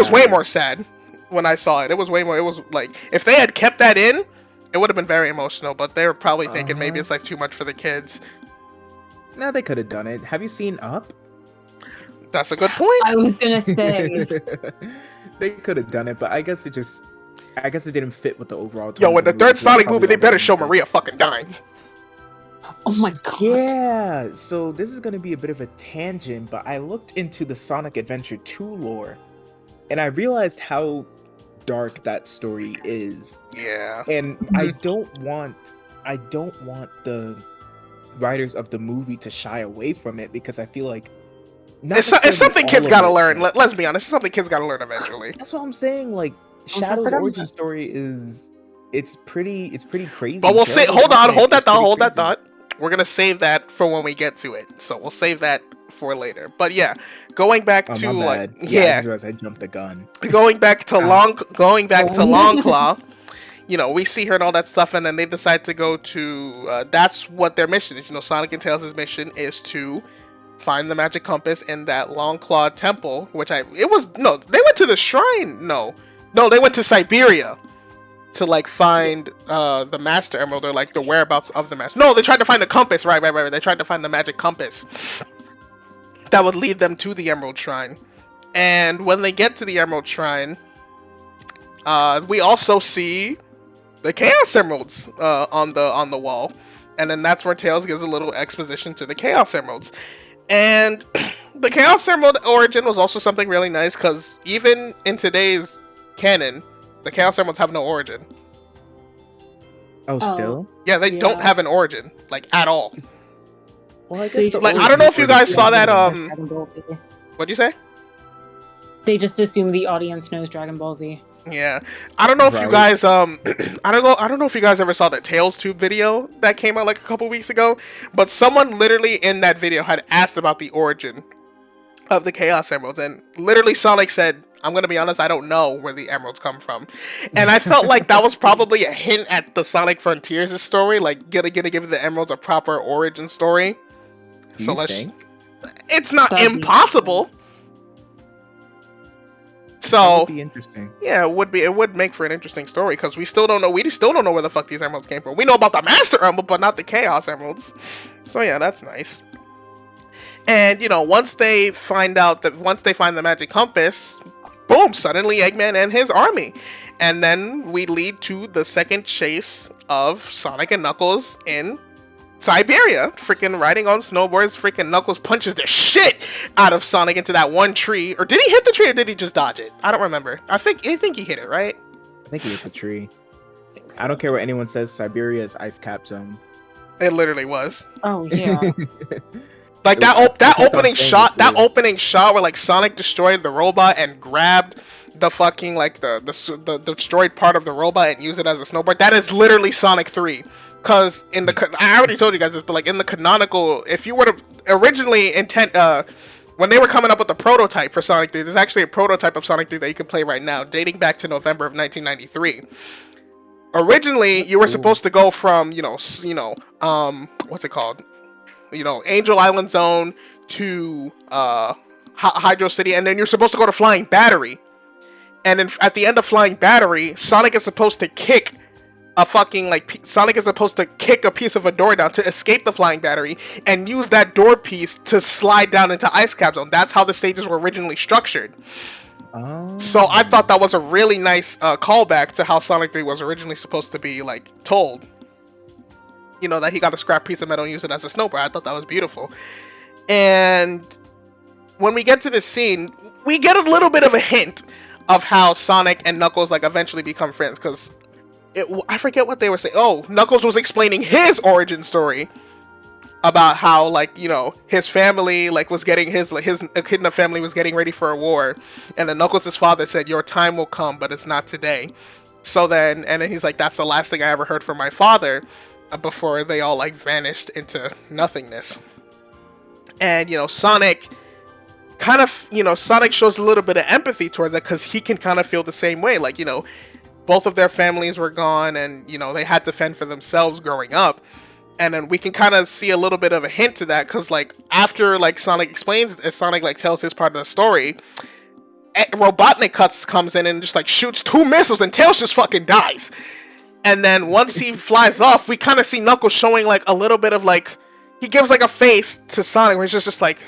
way sadder. more sad when I saw it. It was way more. It was like, if they had kept that in, it would have been very emotional. But they were probably thinking maybe it's like too much for the kids. No, they could have done it. Have you seen Up? That's a good point. I was gonna say. They could have done it, but I guess it didn't fit with the overall. Yo, in the third Sonic movie, they better show Maria. Maria fucking dying. Oh my god. Yeah, so this is going to be a bit of a tangent, but I looked into the Sonic Adventure 2 lore, and I realized how dark that story is. Yeah. And I don't want the writers of the movie to shy away from it, because I feel like it's something kids gotta learn. Let's be honest, it's something kids gotta learn eventually. That's what I'm saying. Like, Shadow's origin story it's pretty crazy. But we'll say, hold that thought. We're gonna save that for when we get to it. So we'll save that for later. But yeah, going back to I jumped the gun. Going back to Longclaw, we see her and all that stuff, and then they decide to go to. That's what their mission is. Sonic and Tails' mission is to find the magic compass in that Longclaw temple. They went to the shrine. No, they went to Siberia to like find the Master Emerald, or like the whereabouts of the Master. No, they tried to find the compass. Right. They tried to find the magic compass that would lead them to the Emerald Shrine. And when they get to the Emerald Shrine, we also see the Chaos Emeralds on the wall, and then that's where Tails gives a little exposition to the Chaos Emeralds. And the Chaos Emerald origin was also something really nice, because even in today's canon, the Chaos Emeralds have no origin. Oh, still? Yeah, they don't have an origin, like, at all. Well, I guess I don't know if you guys saw that. What'd you say? They just assume the audience knows Dragon Ball Z. Yeah, I don't know if you guys I don't know if you guys ever saw that Tails Tube video that came out like a couple weeks ago, but someone literally in that video had asked about the origin of the Chaos Emeralds, and literally Sonic said, I'm gonna be honest, I don't know where the emeralds come from. And I felt like that was probably a hint at the Sonic Frontiers' story, like gonna give the emeralds a proper origin story. So let's think? It's not impossible. So that would be interesting. Yeah, it would be. It would make for an interesting story, because we still don't know where the fuck these emeralds came from. We know about the Master Emerald, but not the Chaos Emeralds. So yeah, that's nice. And once they find the magic compass, boom, suddenly Eggman and his army. And then we lead to the second chase of Sonic and Knuckles in Siberia, freaking riding on snowboards. Freaking Knuckles punches the shit out of Sonic into that one tree. Or did he hit the tree, or did he just dodge it? I don't remember. I think he hit it, right? I think he hit the tree. I don't care what anyone says, Siberia is ice cap zone. It literally was. Oh yeah. Like that opening shot where like Sonic destroyed the robot and grabbed the fucking like the destroyed part of the robot and used it as a snowboard. That is literally Sonic 3. Cause I already told you guys this, but like in the canonical, if you were to originally when they were coming up with the prototype for Sonic 3, there's actually a prototype of Sonic 3 that you can play right now, dating back to November of 1993. Originally, you were supposed to go from what's it called? Angel Island Zone to Hydro City, and then you're supposed to go to Flying Battery. And then at the end of Flying Battery, Sonic is supposed to kick a piece of a door down to escape the Flying Battery and use that door piece to slide down into Ice Cap Zone. That's how the stages were originally structured. Oh. So I thought that was a really nice callback to how Sonic 3 was originally supposed to be like told. That he got a scrap piece of metal and used it as a snowboard. I thought that was beautiful. And when we get to this scene, we get a little bit of a hint of how Sonic and Knuckles like eventually become friends, because I forget what they were saying. Oh, Knuckles was explaining his origin story about how, like, you know, his family like was getting his Echidna family was getting ready for a war, and then Knuckles' father said, "Your time will come, but it's not today." So then, and then he's like, "That's the last thing I ever heard from my father," before they all like vanished into nothingness. And you know, Sonic kind of, you know, Sonic shows a little bit of empathy towards that, because he can kind of feel the same way. Like, you know, both of their families were gone, and you know, they had to fend for themselves growing up. And then we can kind of see a little bit of a hint to that, because like after like Sonic explains, as Sonic like tells his part of the story, Robotnik comes in and just like shoots 2 missiles, and Tails just fucking dies. And then once he flies off, we kind of see Knuckles showing like a little bit of like, he gives like a face to Sonic where he's just like,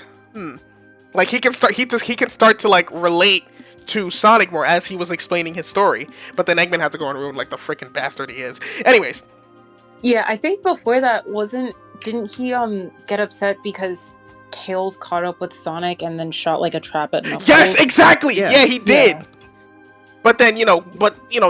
like he can start to like relate to Sonic more as he was explaining his story. But then Eggman had to go and ruin like the freaking bastard he is. Anyways. Yeah, I think before that didn't he get upset because Tails caught up with Sonic and then shot like a trap at Knuckles? Yes, exactly. Yeah, he did. Yeah. But then, you know,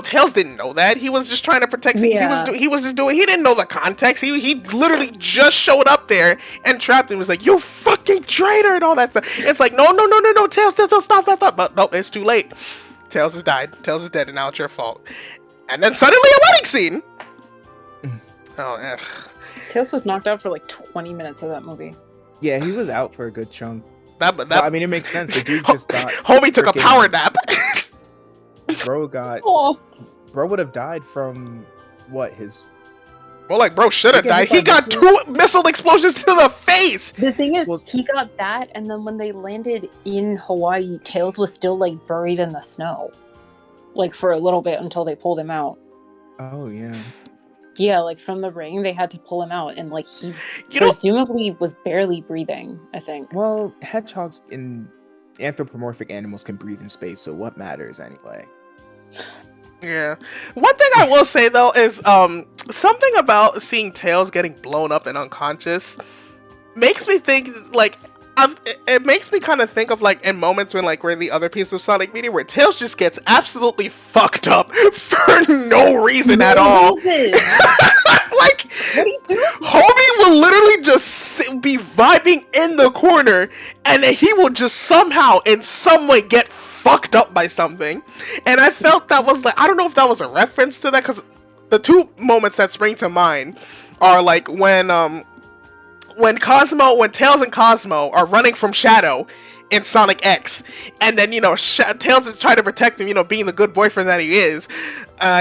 Tails didn't know that. He was just trying to protect. Yeah. He didn't know the context. He literally just showed up there and trapped him. He was like, "You fucking traitor," and all that stuff. It's like, no, Tails, stop. But no, it's too late. Tails has died. Tails is dead, and now it's your fault. And then suddenly a wedding scene. Oh, ugh. Tails was knocked out for like 20 minutes of that movie. Yeah, he was out for a good chunk. But I mean, it makes sense. The dude just got. Homie took a power nap. Bro would have died from what his. Well, like, bro should have died. He got 2 missile explosions to the face. The thing is, he got that, and then when they landed in Hawaii, Tails was still like buried in the snow, like for a little bit until they pulled him out. Oh yeah. Yeah, like from the ring, they had to pull him out, and like he presumably was barely breathing, I think. Well, hedgehogs and anthropomorphic animals can breathe in space, so what matters anyway? Yeah. One thing I will say though is something about seeing Tails getting blown up and unconscious makes me think like it makes me kind of think of like in moments when like we're in the other piece of Sonic media where Tails just gets absolutely fucked up for no reason at all. Like, what are you doing? Homie will literally just be vibing in the corner, and then he will just somehow in some way get fucked up by something. And I felt that was like, I don't know if that was a reference to that, because the 2 moments that spring to mind are like when Tails and Cosmo are running from Shadow in Sonic X, and then, you know, Tails is trying to protect him, you know, being the good boyfriend that he is.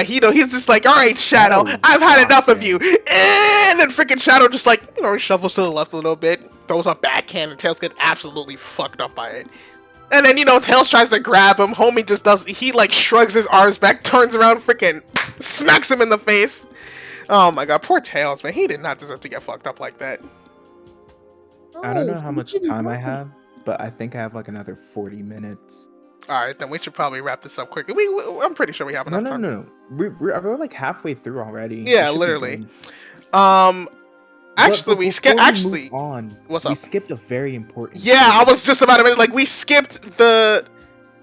He's just like, "All right, Shadow, I've had enough of you." And then freaking Shadow just like, you know, he shuffles to the left a little bit, throws a backhand, and Tails gets absolutely fucked up by it. And then, you know, Tails tries to grab him. Homie just he like shrugs his arms back, turns around, freaking smacks him in the face. Oh my god, poor Tails, man. He did not deserve to get fucked up like that. I don't know how much time I have, but I think I have like another 40 minutes. Alright, then we should probably wrap this up quickly. I'm pretty sure we have enough time. No. We're like halfway through already. Yeah, literally. Actually, we skipped. What's up? We skipped a very important. Yeah, I was just about to mention, like, we skipped the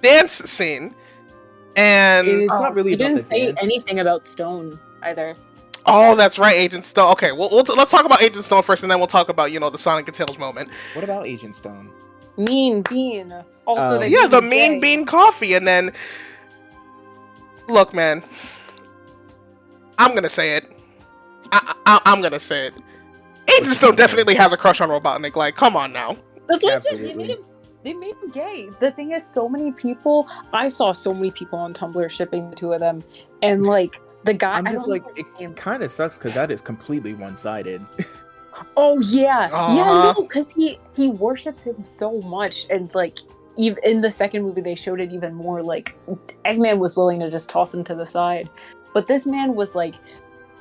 dance scene, and it's not really. You didn't say anything about Stone either. Oh, that's right, Agent Stone. Okay, well, let's talk about Agent Stone first, and then we'll talk about, you know, the Sonic and Tails moment. What about Agent Stone? Mean Bean. Also, the Mean Bean coffee, and then look, man, I'm gonna say it. I'm gonna say it. Agent Stone definitely has a crush on Robotnik. Like, come on now. That's what I said. They made him gay. The thing is, I saw so many people on Tumblr shipping the 2 of them, and like the guy. I'm just like, it kind of sucks because that is completely one-sided. Oh yeah, yeah, no, because he worships him so much, and like even in the second movie they showed it even more. Like Eggman was willing to just toss him to the side, but this man was like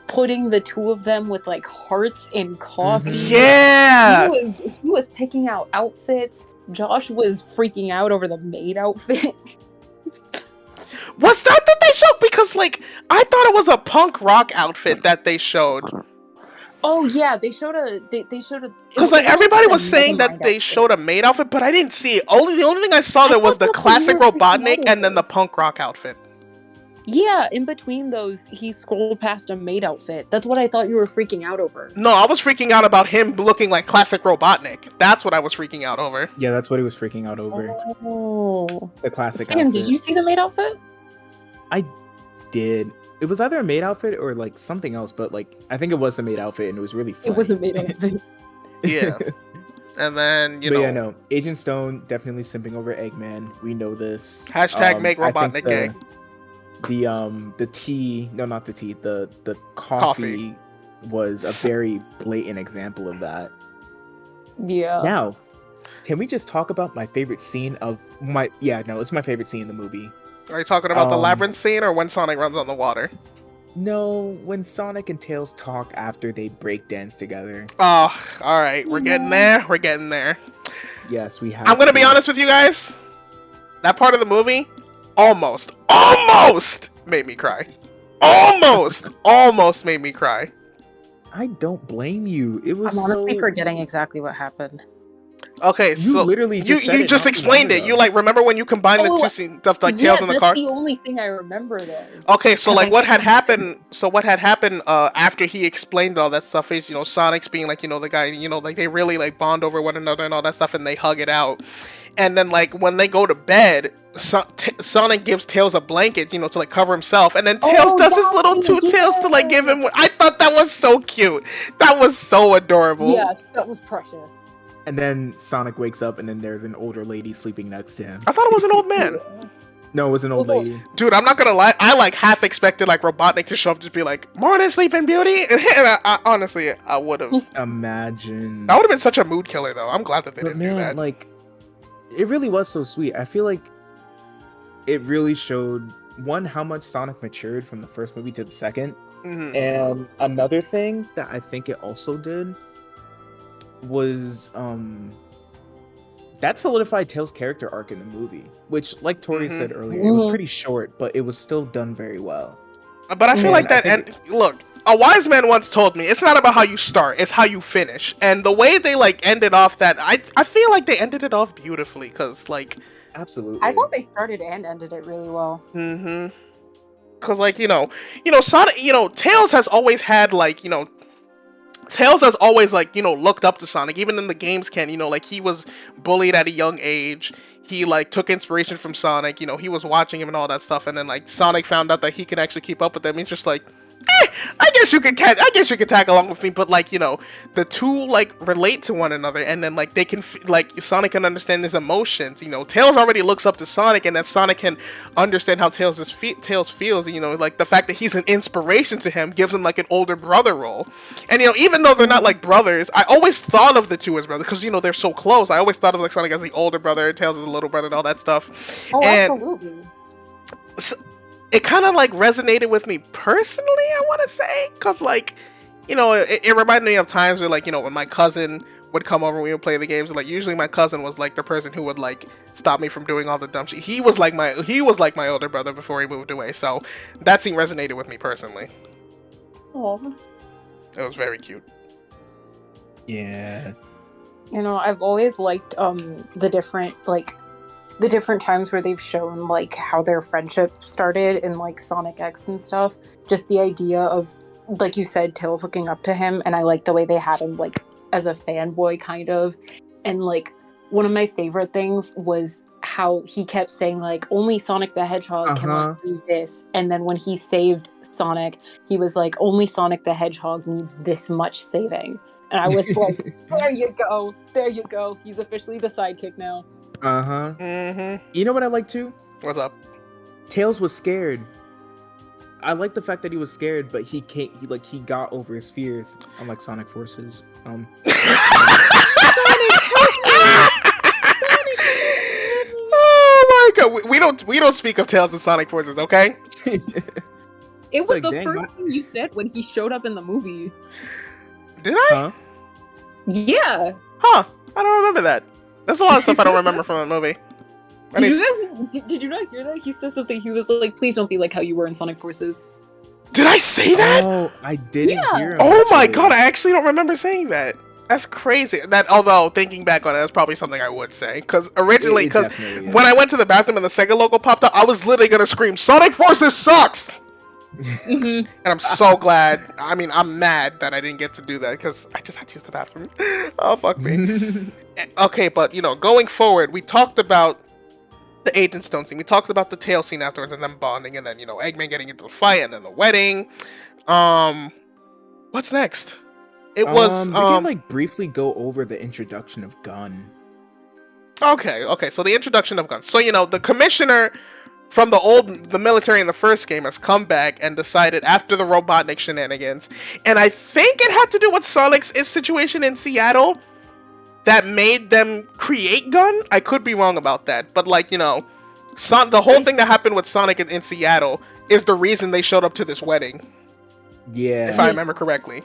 putting the 2 of them with like hearts in coffee. Yeah, he was picking out outfits. Josh was freaking out over the maid outfit. Was that they showed? Because like I thought it was a punk rock outfit that they showed. Oh yeah, they showed a. They showed a. Because like everybody was saying that they showed a maid outfit, but I didn't see it. The only thing I saw there was the classic Robotnik and then the punk rock outfit. Yeah, in between those, he scrolled past a maid outfit. That's what I thought you were freaking out over. No, I was freaking out about him looking like classic Robotnik. That's what I was freaking out over. Yeah, that's what he was freaking out over. Oh, The classic Sam, outfit. did you see the maid outfit? I did. It was either a maid outfit or like something else, but like I think it was a maid outfit and it was really funny. It was a maid outfit. Yeah. And then, but yeah, no. Agent Stone definitely simping over Eggman. We know this. Hashtag make Robotnik gay. The tea, no, not the tea, the coffee was a very blatant example of that. Yeah. Now, can we just talk about my favorite scene of it's my favorite scene in the movie. Are you talking about the labyrinth scene or when Sonic runs on the water? No, when Sonic and Tails talk after they break dance together. Oh, all right. We're getting there. We're getting there. Yes, we have. I'm going to be honest with you guys. That part of the movie almost made me cry. Almost made me cry. I don't blame you. It was I'm honestly forgetting exactly what happened. Okay, so literally you just explained it. You like remember when you combined the two scenes of like Tails in the car? That's the only thing I remember there. Okay, so like what had happened? So what had happened after he explained all that stuff is Sonic's being like the guy like they really like bond over one another and all that stuff and they hug it out, and then like when they go to bed, Sonic gives Tails a blanket to like cover himself, and then Tails does his little two tails to like give him. I thought that was so cute. That was so adorable. Yeah, that was precious. And then Sonic wakes up, and then there's an older lady sleeping next to him. I thought it was an old man. No, it was an old lady. Dude, I'm not gonna lie. I like half expected like Robotnik to show up, just be like, "Morning, Sleeping Beauty." And I honestly, I would have. Imagine. That would have been such a mood killer, though. I'm glad that they didn't do that. Like, it really was so sweet. I feel like it really showed how much Sonic matured from the first movie to the second, and another thing that I think it also did was that solidified Tails' character arc in the movie, which, like Tori said earlier, it was pretty short, but it was still done very well. But I feel like that, and look, a wise man once told me, it's not about how you start, it's how you finish. And the way they like ended off that, I feel like they ended it off beautifully, because like... Absolutely. I thought they started and ended it really well. Because like, Sonic, Tails has always had like, Tails has always like looked up to Sonic, even in the games like he was bullied at a young age. He like took inspiration from Sonic, he was watching him and all that stuff, and then like Sonic found out that he can actually keep up with them. He's just like, I guess you could tag along with me, but like the two like relate to one another, and then like they can like Sonic can understand his emotions. Tails already looks up to Sonic, and then Sonic can understand how Tails feels. Like the fact that he's an inspiration to him gives him like an older brother role. And even though they're not like brothers, I always thought of the two as brothers because they're so close. I always thought of like Sonic as the older brother, Tails as the little brother, and all that stuff. Oh, and absolutely. It kind of like resonated with me personally, I want to say, because like it reminded me of times where like when my cousin would come over and we would play the games. Like usually my cousin was like the person who would like stop me from doing all the dumb shit. He was like my older brother before he moved away, so that scene resonated with me personally. Oh, it was very cute. Yeah. I've always liked the different times where they've shown like how their friendship started in like Sonic X and stuff. Just the idea of, like you said, Tails looking up to him, and I like the way they had him like as a fanboy kind of. And like one of my favorite things was how he kept saying like only Sonic the Hedgehog can like do this, and then when he saved Sonic, he was like only Sonic the Hedgehog needs this much saving. And I was like, there you go, he's officially the sidekick now. You know what I like too? What's up? Tails was scared. I like the fact that he was scared, but he got over his fears, unlike Sonic Forces. Oh my god, we don't speak of Tails and Sonic Forces, okay? It was like, the first thing you said when he showed up in the movie. Did I? Huh? Yeah. Huh. I don't remember that. There's a lot of stuff I don't remember from that movie. Did you not hear that? He said something. He was like, please don't be like how you were in Sonic Forces. Did I say that? Oh, I didn't Yeah. hear him. Oh my actually. god, I actually don't remember saying that. That's crazy. That, although thinking back on it, that's probably something I would say. Because originally, It because definitely is. when I went to the bathroom and the Sega logo popped up, I was literally gonna scream, "Sonic Forces sucks!" Mhm. And I'm so glad. I mean, I'm mad that I didn't get to do that because I just had to use the bathroom. Oh fuck me. Okay, but going forward, we talked about the Agent Stone scene. We talked about the tail scene afterwards, and them bonding, and then Eggman getting into the fight, and then the wedding. What's next? It was we can like briefly go over the introduction of Gun. okay. So the introduction of guns. So the commissioner from the military in the first game has come back and decided after the Robotnik shenanigans, and I think it had to do with Sonic's situation in Seattle that made them create Gun. I could be wrong about that, but the whole thing that happened with Sonic in Seattle is the reason they showed up to this wedding, Yeah. if I remember correctly.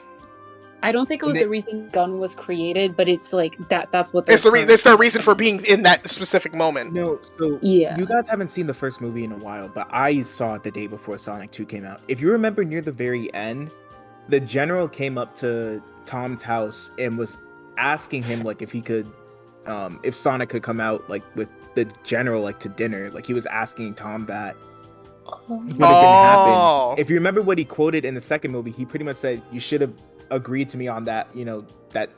I don't think it was the reason Gun was created, but it's like that's what It's their reason for being in that specific moment. No, so Yeah. you guys haven't seen the first movie in a while, but I saw it the day before Sonic 2 came out. If you remember near the very end, the general came up to Tom's house and was asking him like if he could if Sonic could come out like with the general like to dinner. Like he was asking Tom that. But it didn't happen. If you remember what he quoted in the second movie, he pretty much said you should have agreed to me on that, that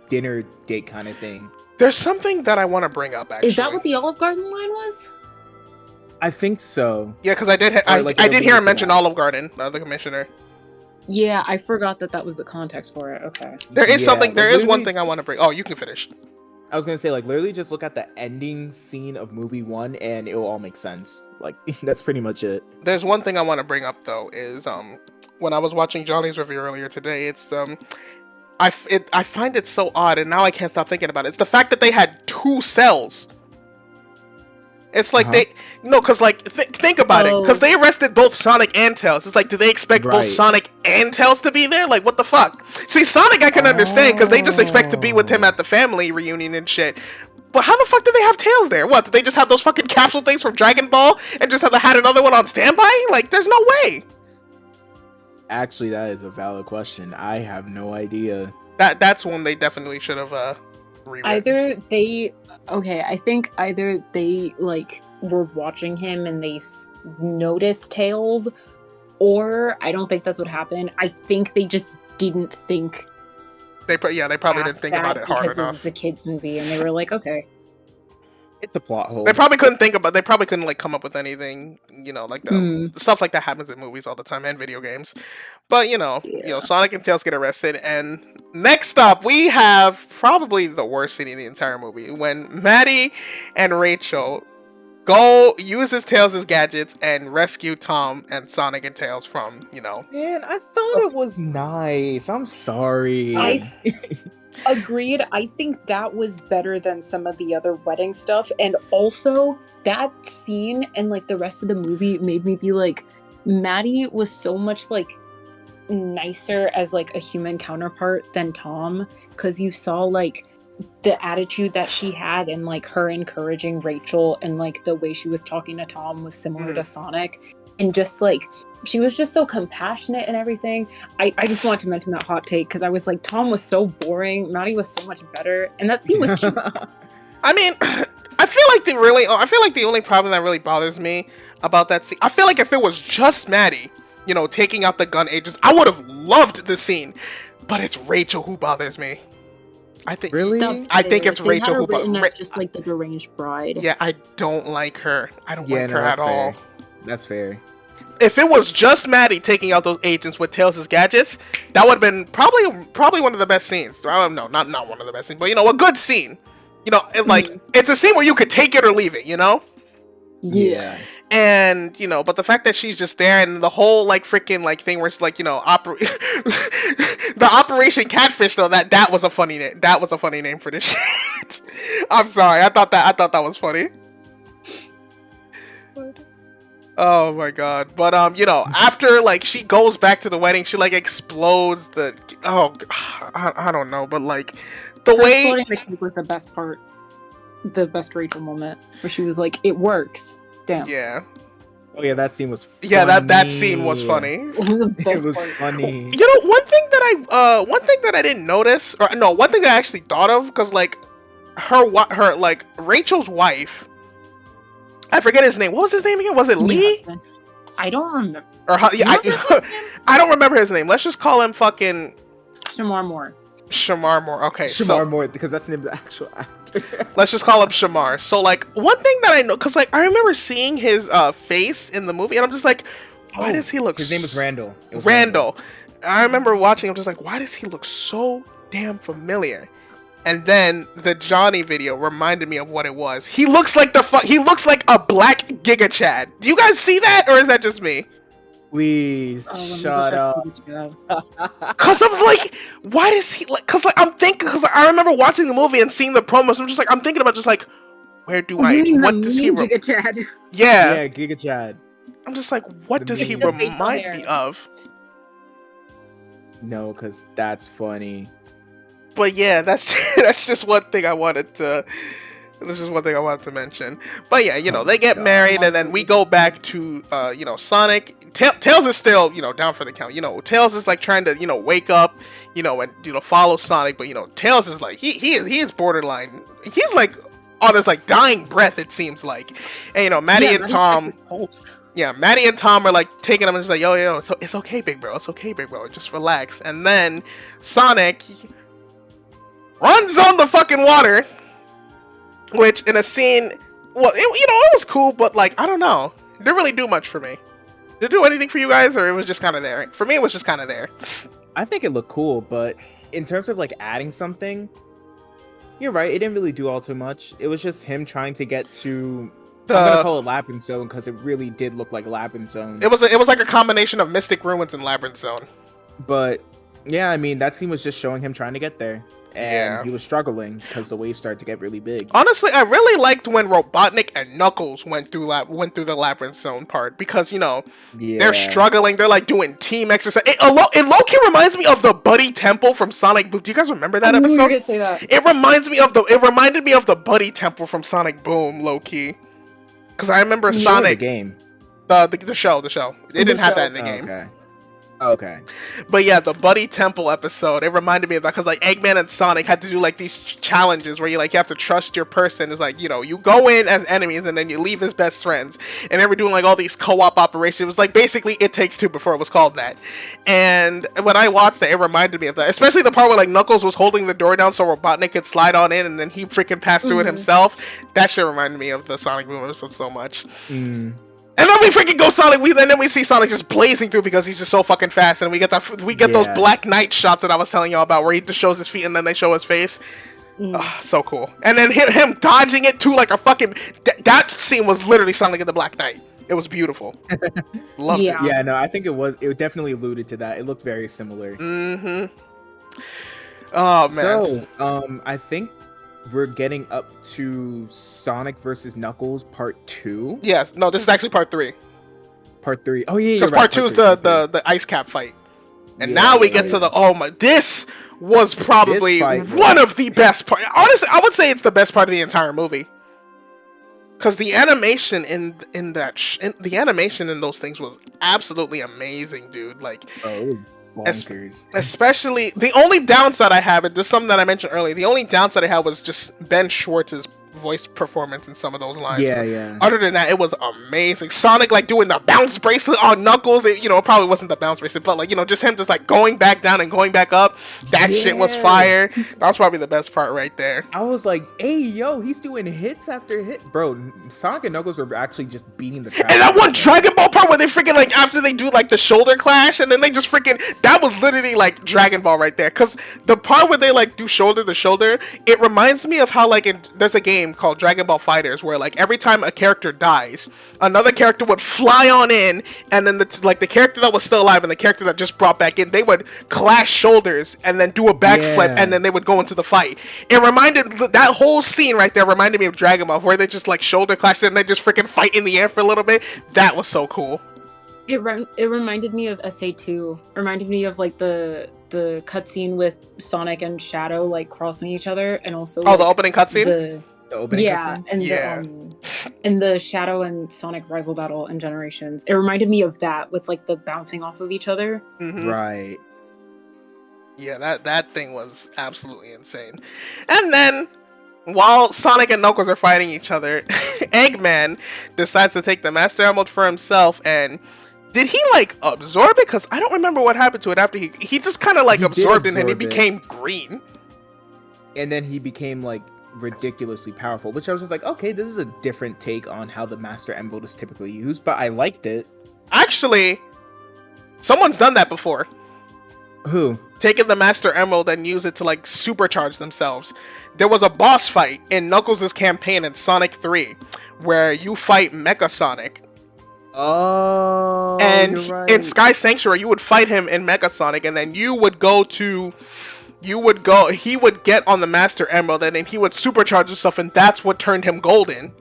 dinner date kind of thing. There's something that I want to bring up, actually. Is that what the Olive Garden line was? I think so. Yeah, because I did hear him mention Olive Garden, the commissioner. Yeah, I forgot that was the context for it. Okay. There is Yeah, there is one thing I want to bring. Oh, you can finish. I was gonna say, like, literally just look at the ending scene of movie 1 and it will all make sense. Like, that's pretty much it. There's one thing I want to bring up though, is when I was watching Johnny's review earlier today, it's I find it so odd, and now I can't stop thinking about it. It's the fact that they had 2 cells. It's like because think about it, because they arrested both Sonic and Tails. It's like, do they expect both Sonic and Tails to be there? Like, what the fuck? See, Sonic I can understand, because they just expect to be with him at the family reunion and shit. But how the fuck did they have Tails there? What, did they just have those fucking capsule things from Dragon Ball and just had another one on standby? Like, there's no way. Actually, that is a valid question. I have no idea. That's one they definitely should have rewritten. I think either they like were watching him and they noticed Tails, or I don't think that's what happened. I think they just didn't think. They probably didn't think about it hard because enough. it was a kids movie, and they were like, okay. It's a plot hole. They probably couldn't like come up with anything, like the stuff like that happens in movies all the time and video games. But Sonic and Tails get arrested, and next up we have probably the worst scene in the entire movie when Maddie and Rachel go uses Tails' gadgets and rescue Tom and Sonic and Tails from, Man, I thought it was nice. I'm sorry. Agreed. I think that was better than some of the other wedding stuff, and also that scene and like the rest of the movie made me be like, Maddie was so much like nicer as like a human counterpart than Tom, because you saw like the attitude that she had and like her encouraging Rachel, and like the way she was talking to Tom was similar to Sonic, and just like she was just so compassionate and everything. I just wanted to mention that hot take because I was like, Tom was so boring, Maddie was so much better, and that scene was cute. I mean, I feel like the only problem that really bothers me about that scene, I feel like if it was just Maddie, taking out the gun agents, I would have loved the scene. But it's Rachel who bothers me. I think I think it's Rachel who bothers me. Just like the deranged bride. Yeah, I don't like her. I don't like her at all. That's fair. If it was just Maddie taking out those agents with Tails' gadgets, that would have been probably one of the best scenes. No, not one of the best scenes, but a good scene. It's a scene where you could take it or leave it, Yeah. And but the fact that she's just there, and the whole freaking thing where it's the Operation Catfish, though, that was a funny name. That was a funny name for this shit. I'm sorry. I thought that was funny. Oh my god. But after she goes back to the wedding, she explodes I don't know, but the way exploding the cake was the best part. The best Rachel moment where she was like, it works. Damn. Yeah. Oh yeah, that scene was funny. Yeah, that scene was funny. It was funny. You know, one thing that I didn't notice, or no, one thing I actually thought of, because like her like Rachel's wife, I forget his name. What was his name again? Was it Lee? I don't remember. Or yeah, I don't remember his name. Let's just call him fucking Shamar Moore. Shamar Moore. Okay, Shamar Moore, because that's the name of the actual actor. Let's just call him Shamar. So like one thing that I know, because like I remember seeing his face in the movie, and I'm just like, why does he look? His name was Randall. It was Randall. I remember watching him, just like, why does he look so damn familiar? And then the Johnny video reminded me of what it was. He looks like he looks like a black Giga Chad. Do you guys see that, or is that just me? Please shut up. Cause I'm like, why does he like? Cause like I'm thinking, cause I remember watching the movie and seeing the promos. I'm just like, I'm thinking about just like, where do I? What does he? Giga Chad? Yeah, Giga Chad. I'm just like, what does he remind me of? No, cause that's funny. But yeah, that's just one thing I wanted to. This is one thing I wanted to mention. But yeah, you know, they get married, and then we go back to you know, Sonic. Tails is still, you know, down for the count. You know, Tails is like trying to, you know, wake up, you know, and, you know, follow Sonic. But, you know, Tails is like, he is borderline. He's like on his like dying breath, it seems like. And, you know, Maddie and Tom. Yeah, Maddie and Tom are like taking him and just like, yo, so it's okay, big bro. It's okay, big bro. Just relax. And then Sonic runs on the fucking water, which in a scene, well, you know, it was cool, but like, I don't know. It didn't really do much for me. Did it do anything for you guys, or it was just kind of there? For me, it was just kind of there. I think it looked cool, but in terms of like adding something, you're right. It didn't really do all too much. It was just him trying to get to. I'm gonna call it Labyrinth Zone because it really did look like Labyrinth Zone. It was like a combination of Mystic Ruins and Labyrinth Zone. But yeah, I mean that scene was just showing him trying to get there. And he was struggling because the waves started to get really big. Honestly, I really liked when Robotnik and Knuckles went through the Labyrinth Zone part, because, you know, they're struggling. They're like doing team exercise. It low-key reminds me of the Buddy Temple from Sonic Boom. Do you guys remember that episode? You were gonna say that. It reminded me of the Buddy Temple from Sonic Boom, low-key. Because I remember Sonic. The game. The show. It didn't have that in the game. Okay. Okay. But yeah, the Buddy Temple episode, it reminded me of that, because like Eggman and Sonic had to do like these challenges where you have to trust your person. It's like, you know, you go in as enemies and then you leave as best friends, and they were doing like all these co-op operations. It was like basically It Takes Two before it was called that. And when I watched it reminded me of that, especially the part where like Knuckles was holding the door down so Robotnik could slide on in, and then he freaking passed through it himself. That shit reminded me of the Sonic Boom episode so much. And then we freaking go Sonic, and then we see Sonic just blazing through because he's just so fucking fast, and we get those Black Knight shots that I was telling y'all about, where he just shows his feet and then they show his face. So cool. And then him dodging it too, like a fucking that scene was literally Sonic and the Black Knight. It was beautiful. Loved it. Yeah, no, I think it definitely alluded to that. It looked very similar. Oh man. So, I think we're getting up to Sonic versus Knuckles Part 2. Yes. No, this is actually Part 3. Part 3. Oh yeah, because Part 2 is the ice cap fight, and now we get to the this was probably one of the best part. Honestly, I would say it's the best part of the entire movie, because the animation in the animation in those things was absolutely amazing, dude. Like, especially the only downside I have, and this is something that I mentioned earlier, the only downside I had was just Ben Schwartz's voice performance in some of those lines. Yeah. Other than that, it was amazing. Sonic like doing the bounce bracelet on Knuckles. It probably wasn't the bounce bracelet, but like, just him just like going back down and going back up. That shit was fire. That was probably the best part right there. I was like, hey, yo, he's doing hits after hit. Bro, Sonic and Knuckles were actually just beating the crap. And that one Dragon Ball part where they freaking like, after they do like the shoulder clash, and then they just freaking, that was literally like Dragon Ball right there. Cause the part where they like do shoulder to shoulder, it reminds me of how like there's a game called Dragon Ball Fighters where like every time a character dies, another character would fly on in, and then the character that was still alive and the character that just brought back in, they would clash shoulders and then do a backflip, and then they would go into the fight. It reminded, that whole scene right there reminded me of Dragon Ball, where they just like shoulder clash and they just freaking fight in the air for a little bit. That was so cool. It reminded me of SA2. Reminded me of like the cutscene with Sonic and Shadow like crossing each other, and also the opening cutscene. The opening Yeah, cutscene? and Yeah. the Shadow and Sonic rival battle in Generations. It reminded me of that with like the bouncing off of each other. Mhm. Right. Yeah, that thing was absolutely insane. And then, while Sonic and Knuckles are fighting each other, Eggman decides to take the Master Emerald for himself. And did he like absorb it? Because I don't remember what happened to it after he just kind of like He did absorbed it and he absorb it. became green. And then he became like ridiculously powerful, which I was just like, okay, this is a different take on how the Master Emerald is typically used, but I liked it. Actually, someone's done that before. Who? Taken the Master Emerald and use it to like supercharge themselves. There was a boss fight in Knuckles' campaign in Sonic 3 where you fight Mecha Sonic. Oh, And you're right. in Sky Sanctuary, you would fight him in Mecha Sonic, and then he would get on the Master Emerald, and then he would supercharge himself, and that's what turned him golden.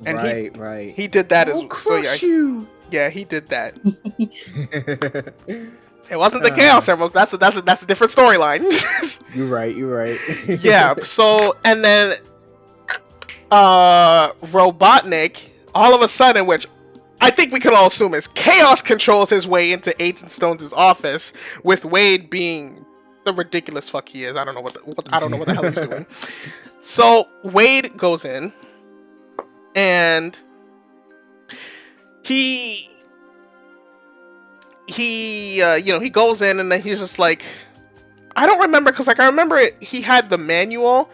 And right. he did that I'll as so. Yeah, crush you. yeah, he did that. It wasn't the Chaos Emerald. That's a different storyline. You're right. Yeah. So and then, Robotnik, all of a sudden, which I think we can all assume is Chaos controls his way into Agent Stone's office, with Wade being the ridiculous fuck he is. I don't know what the hell he's doing. So Wade goes in, and he goes in, and then he's just like, I don't remember, because like I remember he had the manual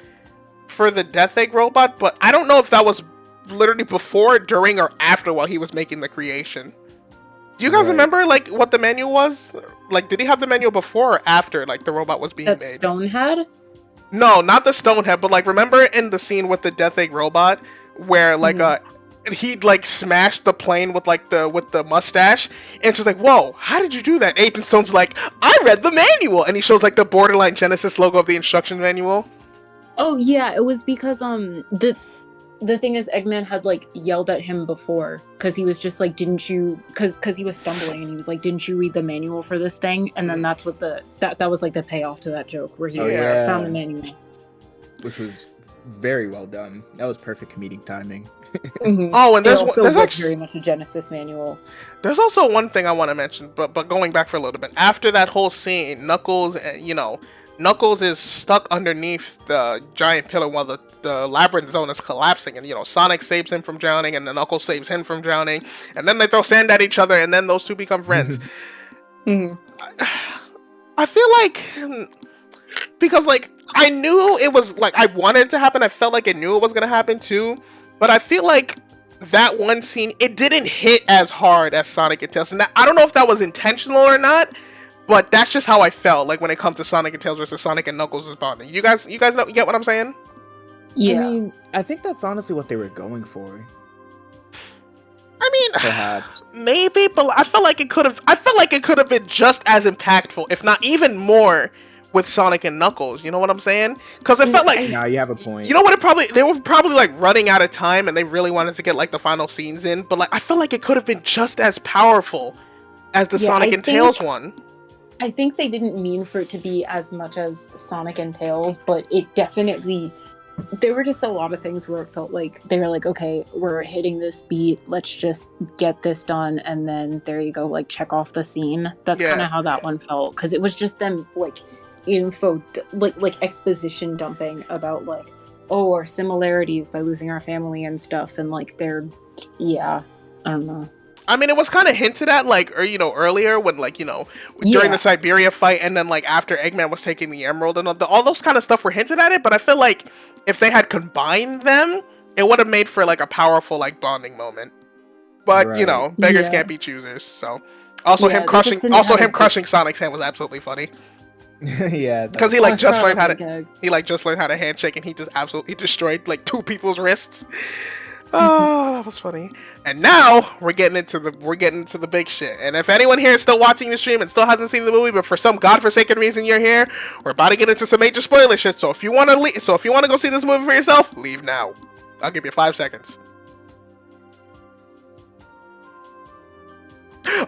for the Death Egg robot, but I don't know if that was literally before, during, or after while he was making the creation. Do you guys remember like what the manual was? Like, did he have the manual before or after like the robot was being That made? Stonehead? No, not the Stonehead, but like remember in the scene with the Death Egg robot where like he'd like smashed the plane with the mustache, and she's like, "Whoa, how did you do that?" Agent Stone's like, "I read the manual," and he shows like the Borderline Genesis logo of the instruction manual. Oh yeah, it was because the thing is, Eggman had like yelled at him before because he was just like, "Didn't you?" Because he was stumbling, and he was like, "Didn't you read the manual for this thing?" And then that's what that was like the payoff to that joke where he found the manual, which was very well done. That was perfect comedic timing. Mm-hmm. Oh, and there's actually very much a Genesis manual. There's also one thing I want to mention, but going back for a little bit after that whole scene, Knuckles is stuck underneath the giant pillar while the labyrinth zone is collapsing, and Sonic saves him from drowning, and then Knuckles saves him from drowning, and then they throw sand at each other, and then those two become friends. I feel like, because like I knew it was like I wanted it to happen, I felt like I knew it was gonna happen too, but I feel like that one scene, it didn't hit as hard as Sonic and Tails, and I don't know if that was intentional or not. But that's just how I felt like when it comes to Sonic and Tails versus Sonic and Knuckles' bonding. You guys know, you get what I'm saying? Yeah. I mean, I think that's honestly what they were going for. I mean, perhaps maybe, but I felt like it could have been just as impactful, if not even more, with Sonic and Knuckles. You know what I'm saying? Because it felt like, now you have a point. You know what? They were probably like running out of time, and they really wanted to get like the final scenes in. But like, I felt like it could have been just as powerful as the Sonic and Tails one. I think they didn't mean for it to be as much as Sonic and Tails, but it definitely... There were just a lot of things where it felt like they were like, okay, we're hitting this beat, let's just get this done, and then there you go, like, check off the scene. That's kind of how that one felt, because it was just them, like, like exposition dumping about, like, oh, our similarities by losing our family and stuff, and, like, I don't know. I mean, it was kind of hinted at, like, or earlier when, like, during the Siberia fight, and then like after Eggman was taking the Emerald, and all those kind of stuff were hinted at it. But I feel like if they had combined them, it would have made for like a powerful like bonding moment. But beggars can't be choosers. So him crushing Sonic's hand was absolutely funny. Yeah, because he just learned how to handshake, and he just absolutely destroyed like two people's wrists. Oh, that was funny. And now we're getting into the big shit. And if anyone here is still watching the stream and still hasn't seen the movie, but for some godforsaken reason you're here, we're about to get into some major spoiler shit. So if you want to go see this movie for yourself, leave now. I'll give you 5 seconds.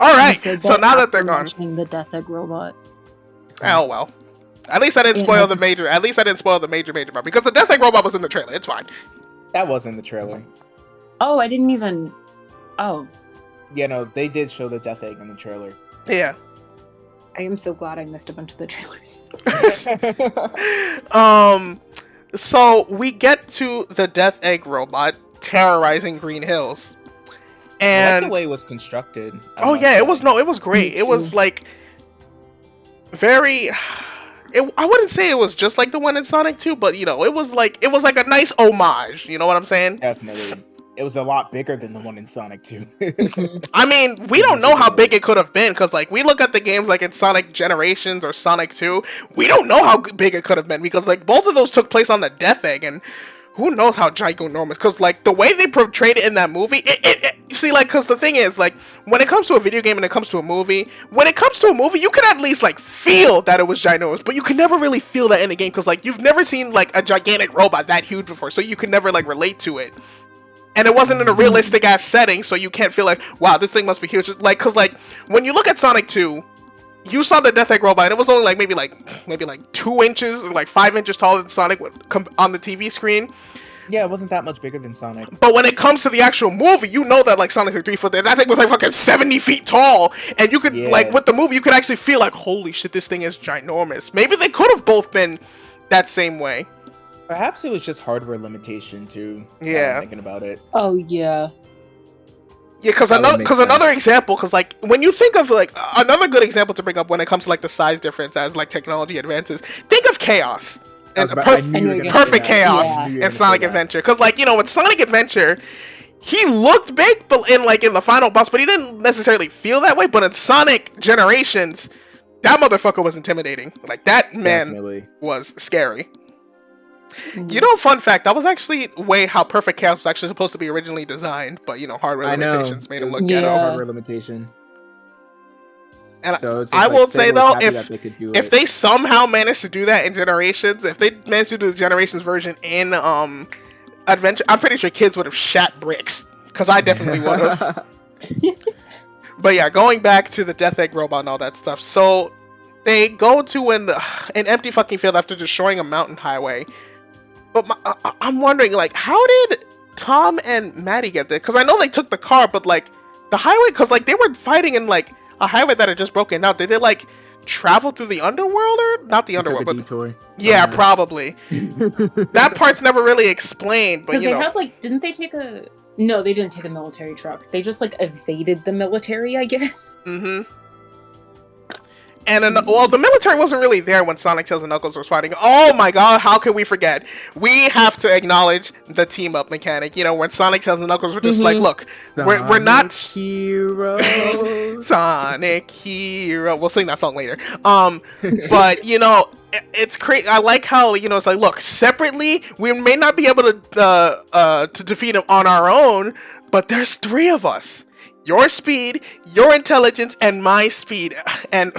All right. So now that they're gone, the Death Egg robot. oh well. At least I didn't spoil the major. At least I didn't spoil the major part because the Death Egg robot was in the trailer. It's fine. That was in the trailer. Oh, I didn't even. Oh, Yeah, no, they did show the Death Egg in the trailer. Yeah. I am so glad I missed a bunch of the trailers. So we get to the Death Egg robot terrorizing Green Hills, I like and the way it was constructed. oh yeah, it was great. It was like very. I wouldn't say it was just like the one in Sonic 2, but you know, it was like a nice homage. You know what I'm saying? Definitely. It was a lot bigger than the one in Sonic 2. I mean, we don't know how big it could have been because, like, we look at the games like in Sonic Generations or Sonic 2. We don't know how big it could have been because, like, both of those took place on the Death Egg, and who knows how ginormous? Because, like, the way they portrayed it in that movie, see, like, because the thing is, like, when it comes to a video game and it comes to a movie, you can at least, like, feel that it was ginormous, but you can never really feel that in a game because, like, you've never seen, like, a gigantic robot that huge before, so you can never, like, relate to it. And it wasn't in a realistic ass setting, so you can't feel like, wow, this thing must be huge. Like, cause like when you look at Sonic 2, you saw the Death Egg robot, and it was only like maybe like 2 inches or like 5 inches taller than Sonic on the TV screen. Yeah, it wasn't that much bigger than Sonic. But when it comes to the actual movie, you know that like Sonic's like 3 foot. That thing was like fucking 70 feet tall, and you could like with the movie, you could actually feel like, holy shit, this thing is ginormous. Maybe they could have both been that same way. Perhaps it was just hardware limitation too. Yeah, thinking about it. Oh yeah. Yeah, because another example, because like when you think of like another good example to bring up when it comes to like the size difference as like technology advances, think of Chaos and perfect Chaos in Sonic Adventure. Because like, you know, in Sonic Adventure, he looked big, but in the final boss, but he didn't necessarily feel that way. But in Sonic Generations, that motherfucker was intimidating. Like that man was scary. You know, fun fact, that was actually how Perfect Chaos was actually supposed to be originally designed, but you know, hardware limitations made him look ghetto. Hardware limitation. And so I will say though, if they somehow managed to do that in Generations, if they managed to do the Generations version in Adventure, I'm pretty sure kids would have shat bricks, because I definitely would have. But yeah, going back to the Death Egg robot and all that stuff, so they go to an empty fucking field after destroying a mountain highway. But I'm wondering, like, how did Tom and Maddie get there? Because I know they took the car, but, like, the highway... Because, like, they were fighting in, like, a highway that had just broken out. Did they, like, travel through the underworld or... Not the underworld, but... Detour. Yeah, probably. That part's never really explained, but, you know... Because they had, like... Didn't they take a... No, they didn't take a military truck. They just, like, evaded the military, I guess. Mm-hmm. And the military wasn't really there when Sonic, Tails, and Knuckles was fighting. Oh my god, how can we forget? We have to acknowledge the team up mechanic. You know, when Sonic, Tails, and Knuckles were just like, look, we're not heroes. Sonic Hero. We'll sing that song later. But you know, it's crazy. I like how, you know, it's like, look, separately we may not be able to defeat him on our own, but there's 3 of us. Your speed, your intelligence, and my speed. And,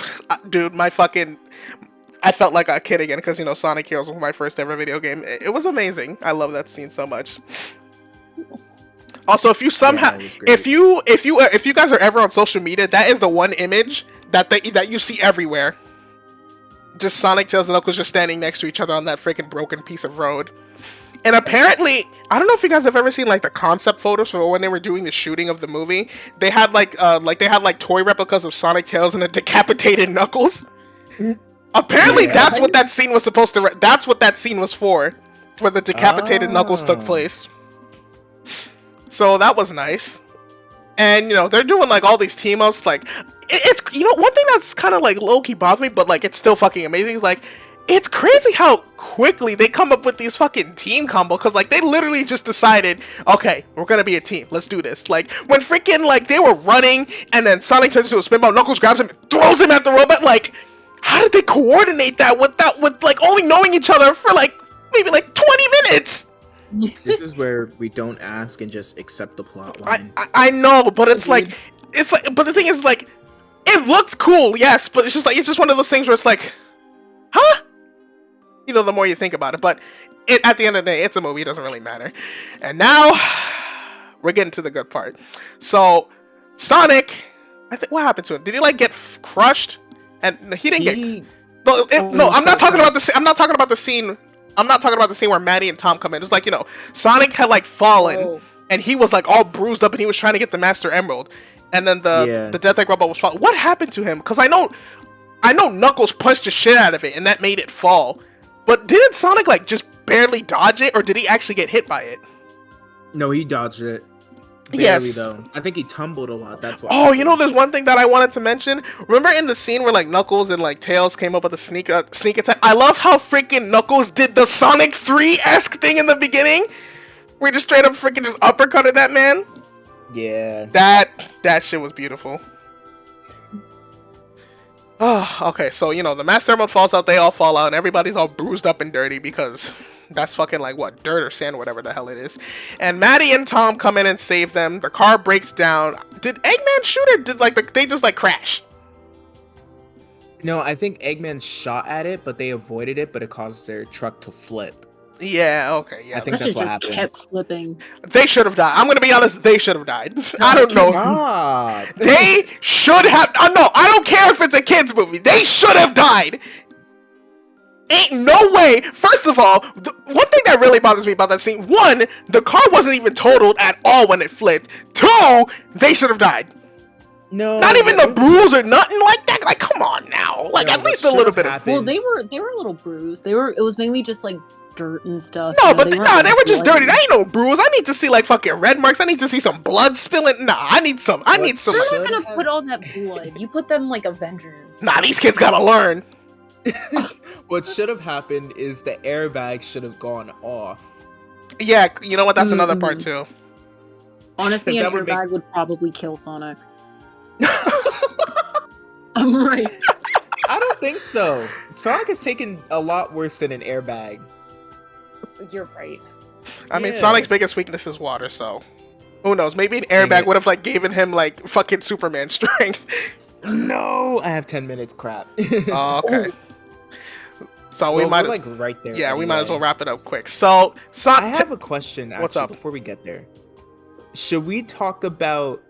dude, I felt like a kid again, because, you know, Sonic Heroes was my first ever video game. It was amazing. I love that scene so much. Also, if you somehow, if you guys are ever on social media, that is the one image that you see everywhere. Just Sonic, Tails, and Knuckles just standing next to each other on that freaking broken piece of road. And apparently, I don't know if you guys have ever seen like the concept photos for when they were doing the shooting of the movie. They had like toy replicas of Sonic, Tails, and a decapitated Knuckles. Apparently, that's what that scene was supposed to. That's what that scene was for, where the decapitated Knuckles took place. So that was nice. And you know, they're doing like all these team ups. Like it's, you know, one thing that's kind of like low key bothers me, but like it's still fucking amazing. Is like, it's crazy how quickly they come up with these fucking team combo, because like they literally just decided, okay, we're gonna be a team, let's do this. Like when freaking like they were running and then Sonic turns into a spinball, Knuckles grabs him and throws him at the robot. Like, how did they coordinate that with like only knowing each other for like maybe like 20 minutes? This is where we don't ask and just accept the plot line. I know, but it's like, but the thing is, like, it looked cool, yes, but it's just one of those things where it's like, huh? You know, the more you think about it, but at the end of the day, it's a movie, it doesn't really matter. And now, we're getting to the good part. So, Sonic, what happened to him? Did he, like, get crushed? And he didn't get... No, I'm not talking about the scene. I'm not talking about the scene. I'm not talking about the scene where Maddie and Tom come in. It's like, Sonic had like fallen, and he was like all bruised up, and he was trying to get the Master Emerald, and then the Death Egg Robot was falling. What happened to him? Because I know Knuckles punched the shit out of it, and that made it fall. But didn't Sonic like just barely dodge it, or did he actually get hit by it? No, he dodged it. Barely, Yes. though. I think he tumbled a lot. That's why. Oh, there's one thing that I wanted to mention. Remember in the scene where like Knuckles and like Tails came up with a sneak attack? I love how freaking Knuckles did the Sonic 3-esque thing in the beginning. We just straight up freaking just uppercutted that man. Yeah. That shit was beautiful. Oh, okay, so the Master Emerald falls out, they all fall out, and everybody's all bruised up and dirty because that's fucking like what, dirt or sand, whatever the hell it is. And Maddie and Tom come in and save them. The car breaks down. Did Eggman shoot, or did they just like crash? No, I think Eggman shot at it, but they avoided it, but it caused their truck to flip. Yeah, okay, yeah. I think That that's shit what just happened. kept flipping. They should have died. I'm gonna be honest, they should have died. I don't know. Stop. They should have. No, I don't care if it's a kids movie. They should have died. Ain't no way. First of all, one thing that really bothers me about that scene: one, the car wasn't even totaled at all when it flipped. Two, they should have died. No, Not even the bruise or nothing like that. Like, come on now. Like, No, at least a what little should've bit of. happened- Well, they were a little bruised. It was mainly just like dirt and stuff. No, you know, but weren't, they like, were just dirty. bloody. That ain't no bruise. I need to see like fucking red marks. I need to see some blood spilling. Nah, I need some. They're Like, not gonna put all that blood. You put them like Avengers. nah, these kids gotta learn. What should have happened is the airbag should have gone off. Yeah, you know what? That's another part Mhm. too. Honestly, 'Cause an that would airbag would probably kill Sonic. I'm right. I don't think so. Sonic has taken a lot worse than an airbag. You're right. I mean, Yeah. Sonic's biggest weakness is water, so who knows? Maybe an Dang airbag it. would have like given him like fucking Superman strength. No, I have 10 minutes. Crap. Oh, okay. So we Well, might we're, like right there. yeah, we might as well anyway. wrap it up quick. So I have a question. What's actually, up? Before we get there, should we talk about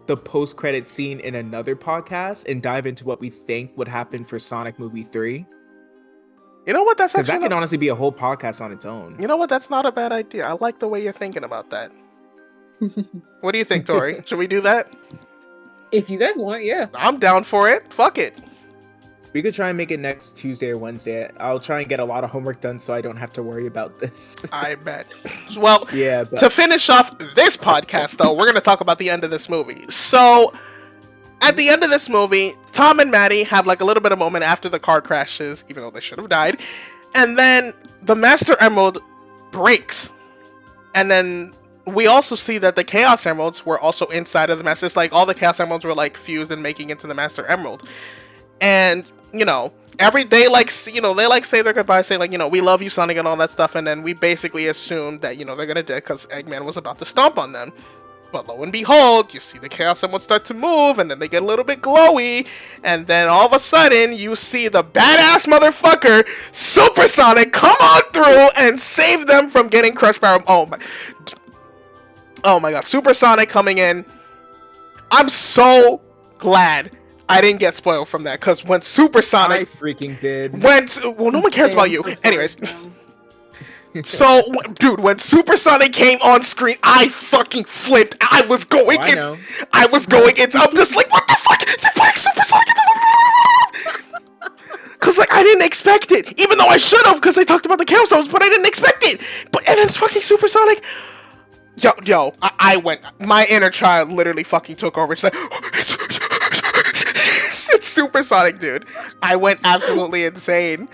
the post-credit scene in another podcast and dive into what we think would happen for Sonic Movie 3? You know what? That's Because that actually could honestly be a whole podcast on its own. you know what? That's not a bad idea. I like the way you're thinking about that. What do you think, Tori? Should we do that? If you guys want, yeah. I'm down for it. Fuck it. We could try and make it next Tuesday or Wednesday. I'll try and get a lot of homework done so I don't have to worry about this. I bet. Well, Yeah, but to finish off this podcast, though, we're going to talk about the end of this movie. So, at the end of this movie, Tom and Maddie have like a little bit of moment after the car crashes, even though they should have died. And then the Master Emerald breaks. And then we also see that the Chaos Emeralds were also inside of the Master. It's like all the Chaos Emeralds were like fused and making into the Master Emerald. And, every day, like, they like say their goodbyes, say like, we love you, Sonic, and all that stuff. And then we basically assume that, they're gonna die because Eggman was about to stomp on them. But lo and behold, you see the Chaos Emeralds start to move, and then they get a little bit glowy, and then all of a sudden, you see the badass motherfucker, Super Sonic, come on through and save them from getting crushed by... Oh my god, Super Sonic coming in. I'm so glad I didn't get spoiled from that, because when Super I Sonic freaking did. went... Well, no one cares about you. Anyways... So, dude, when Super Sonic came on screen, I fucking flipped. I was going, I know. I'm just like, what the fuck? They're putting Super Sonic in the Cause like I didn't expect it, even though I should have, because they talked about the Chaos Emeralds, but I didn't expect it. And then fucking Super Sonic, I went. My inner child literally fucking took over. It's like, it's Super Sonic, dude. I went absolutely insane.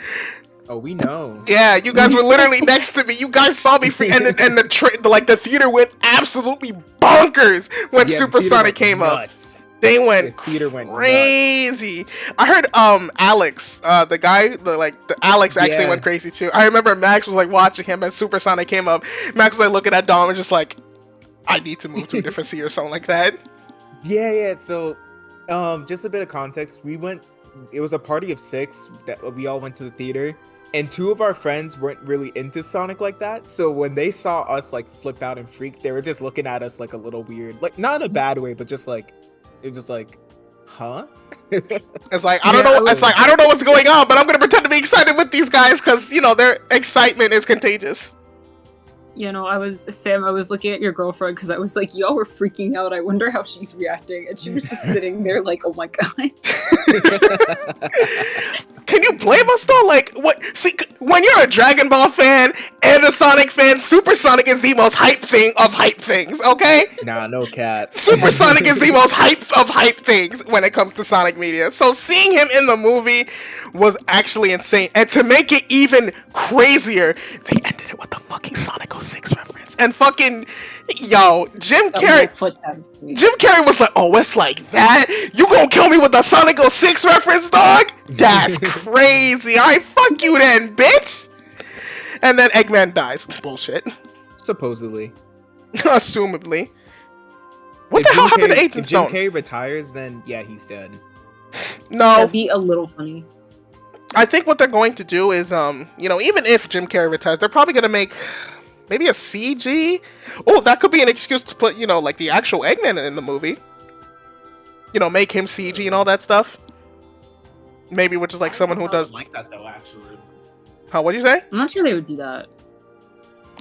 Oh, we know. Yeah, you guys were literally next to me. You guys saw me, and the theater went absolutely bonkers when Yeah, Super the theater Sonic went came up. nuts. They went The theater went crazy. I heard Alex, the guy, the Alex actually Yeah. went crazy too. I remember Max was like watching him as Super Sonic came up. Max was like looking at Dom and just like, I need to move to a different seat or something like that. Yeah. So, just a bit of context. It was a party of 6 that we all went to the theater, and 2 of our friends weren't really into Sonic like that. So when they saw us like flip out and freak, they were just looking at us like a little weird, like not in a bad way, but just like it was just like, Huh? It's like I don't know. It's like I don't know what's going on, but I'm gonna pretend to be excited with these guys because their excitement is contagious. I was looking at your girlfriend because I was like, y'all were freaking out. I wonder how she's reacting. And she was just sitting there like, oh my God. Can you blame us though? Like, what? See, when you're a Dragon Ball fan and a Sonic fan, Super Sonic is the most hype thing of hype things, okay? Nah, no cat. Super Sonic is the most hype of hype things when it comes to Sonic media. So seeing him in the movie was actually insane. And to make it even crazier, they ended it with the fucking Sonic 06 reference. And fucking, Jim Carrey was like, oh, it's like that? You gonna kill me with the Sonic 06 reference, dog? That's crazy. Alright, fuck you then, bitch. And then Eggman dies. Bullshit. Supposedly. Assumably. What the hell happened to Agent Stone? If Jim Carrey retires, then yeah, he's dead. No. That'd be a little funny. I think what they're going to do is, even if Jim Carrey retires, they're probably gonna make maybe a CG. Oh, that could be an excuse to put, like the actual Eggman in the movie. Make him CG and all that stuff. Maybe, which is like someone who does like that though. Actually, what'd you say? I'm not sure they would do that.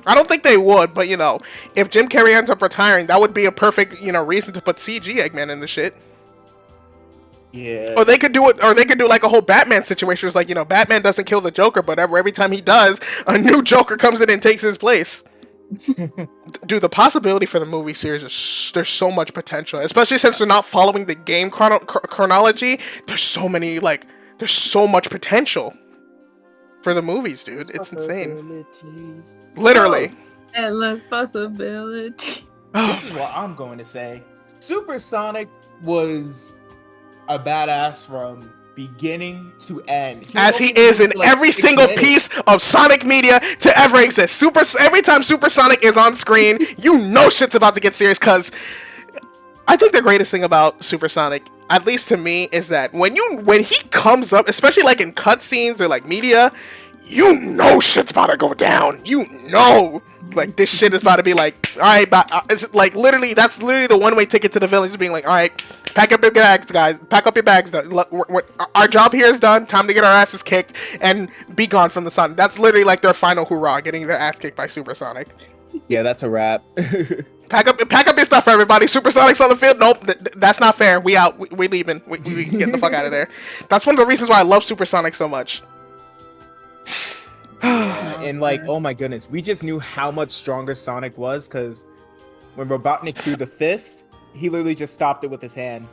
I don't think they would, but if Jim Carrey ends up retiring, that would be a perfect, reason to put CG Eggman in the shit. Yeah. Or they could do it, or they could do like a whole Batman situation. It's like, Batman doesn't kill the Joker, but every time he does, a new Joker comes in and takes his place. Dude, the possibility for the movie series there's so much potential, especially since they're not following the game chronology. There's so much potential for the movies, dude. It's insane. Literally. Endless possibility. This is what I'm going to say. Super Sonic was a badass from beginning to end. As he is in every single piece of Sonic media to ever exist. Every time Super Sonic is on screen, shit's about to get serious, because I think the greatest thing about Super Sonic, at least to me, is that when he comes up, especially like in cutscenes or like media, shit's about to go down. Like this shit is about to be like, all right, it's like that's literally the one-way ticket to the village, being like, all right, pack up your bags, guys. Pack up your bags. Our job here is done. Time to get our asses kicked and be gone from the sun. That's literally like their final hurrah, getting their ass kicked by Super Sonic. Yeah, that's a wrap. Pack up your stuff, everybody. Super Sonic's on the field. Nope, that's not fair. We out. We leaving. We getting the fuck out of there. That's one of the reasons why I love Super Sonic so much. And like, oh my goodness, we just knew how much stronger Sonic was, because when Robotnik threw the fist, he literally just stopped it with his hand,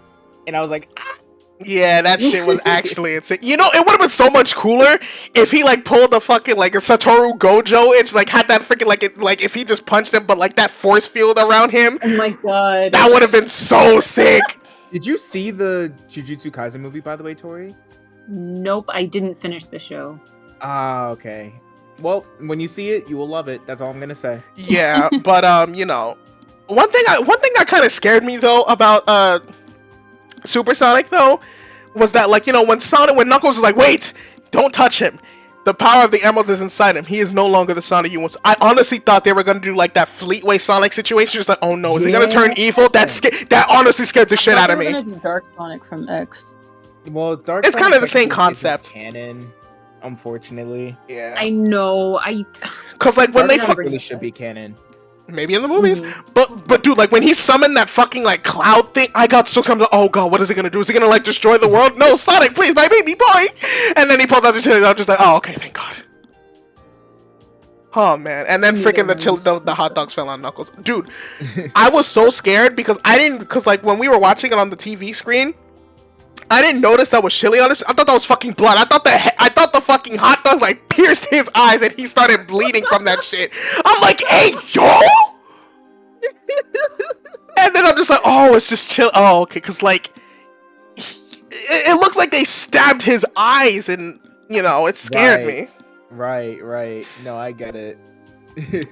and I was like, ah! Yeah, that shit was actually insane. It would have been so much cooler if he like pulled the fucking like a Satoru Gojo. It's like had that freaking like if he just punched him, but like that force field around him. Oh my God, that would have been so sick. Did you see the Jujutsu Kaisen movie, by the way, Tori? Nope, I didn't finish the show. Ah, okay. Well, when you see it, you will love it. That's all I'm gonna say. Yeah, but one thing that kind of scared me though about Super Sonic though was that when Knuckles was like, wait, don't touch him. The power of the emeralds is inside him. He is no longer the Sonic you want. I honestly thought they were gonna do like that Fleetway Sonic situation. Just like, oh no, is he gonna turn evil? That honestly scared the shit out of me. They're gonna do Dark Sonic from X. Well, Dark it's kind of the same concept. Canon, unfortunately. Yeah. I know. Because like when Dark Sonic really should be canon. Maybe in the movies, but dude, like when he summoned that fucking like cloud thing, I got so confused. Oh god, what is he gonna do? Is he gonna like destroy the world? No, Sonic, please, my baby boy. And then he pulled out the chili. I was just like, oh, okay, thank God. Oh man, and then freaking the hot dogs fell on Knuckles, dude. I was so scared because like when we were watching it on the TV screen, I didn't notice that was chili on it. I thought that was fucking blood. I thought the fucking hot dogs like pierced his eyes and he started bleeding from that shit. I'm like, hey, yo! And then I'm just like, oh, it's just chill. Oh, okay, because like, it looks like they stabbed his eyes and, it scared me. Right. No, I get it.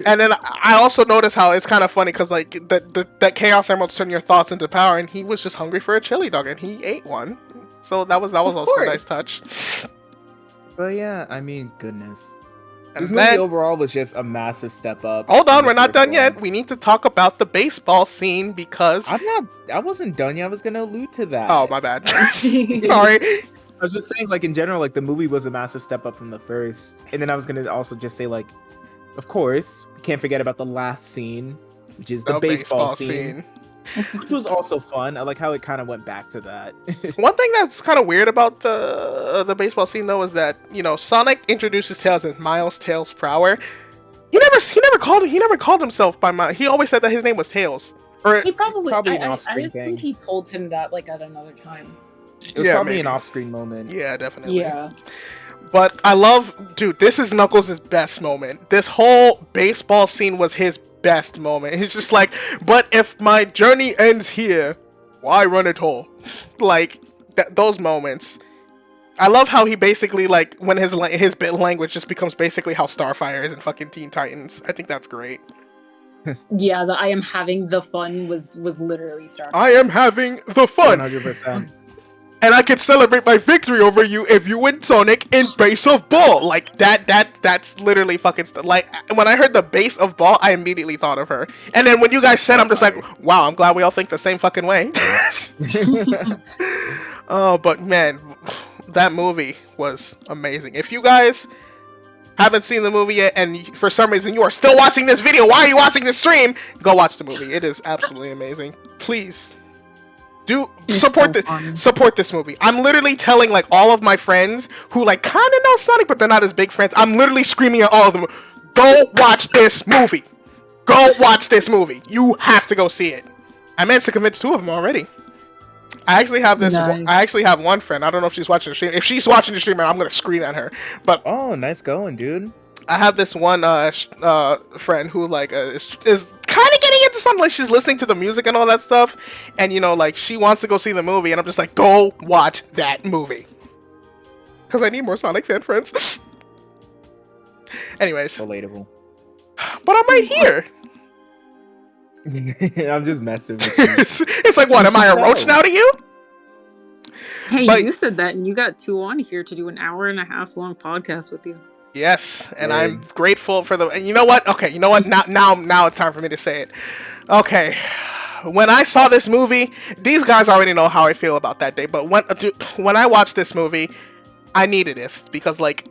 And then I also noticed how it's kind of funny because like that Chaos Emeralds turn your thoughts into power, and he was just hungry for a chili dog and he ate one. So that was also a nice touch. But yeah, I mean, goodness. This And movie then, overall was just a massive step up. hold on, from we're the not first done one. yet. We need to talk about the baseball scene because. I wasn't done yet. I was gonna allude to that. Oh, my bad. Sorry. I was just saying, like, in general, like, the movie was a massive step up from the first. And then I was gonna also just say, like, of course, we can't forget about the last scene, which is the baseball scene. Which was also fun. I like how it kind of went back to that. One thing that's kind of weird about the baseball scene though is that, you know, Sonic introduces Tails as Miles Tails Prower. He never called himself by Miles. He always said that his name was Tails. Or He probably Probably an I off-screen thing. think he told him that like at another time. It was Yeah, probably maybe. an off-screen moment. yeah, definitely. Yeah. But I love, dude, this is Knuckles' best moment. This whole baseball scene was his best moment. He's just like, but if my journey ends here, why run at all? Like, those moments. I love how he basically, like, when his bit language just becomes basically how Starfire is in fucking Teen Titans. I think that's great. Yeah, the I am having the fun was literally Star. I am having the fun, 100%. and I can celebrate my victory over you if you win Sonic in base of ball. Like that's literally fucking like when I heard the base of ball, I immediately thought of her. And then when you guys said, I'm just like, wow, I'm glad we all think the same fucking way. Oh, but man, that movie was amazing. If you guys haven't seen the movie yet, and for some reason you are still watching this video, why are you watching this stream? Go watch the movie. It is absolutely amazing. Please. Do It's support so this fun. support this movie. I'm literally telling like all of my friends who like kind of know Sonic but they're not as big friends. I'm literally screaming at all of them, go watch this movie. Go watch this movie. You have to go see it. I managed to convince 2 of them already. I actually have this. Nice. I actually have one friend. I don't know if she's watching the stream. If she's watching the stream, I'm gonna scream at her. But Oh, nice going, dude. I have this one friend who like is kind of getting into something. Like she's listening to the music and all that stuff, and you know, like she wants to go see the movie, and I'm just like, go watch that movie, because I need more Sonic fan friends. Anyways, Relatable. but I'm right here. I'm just messing with you. It's like, what? Am I a roach now to you? Hey, But- you said that, and you got 2 on here to do an hour-and-a-half long podcast with you. Yes, and Word. I'm grateful for the. And you know what? Okay, you know what? Now it's time for me to say it. Okay, when I saw this movie, these guys already know how I feel about that day. But when I watched this movie, I needed this because like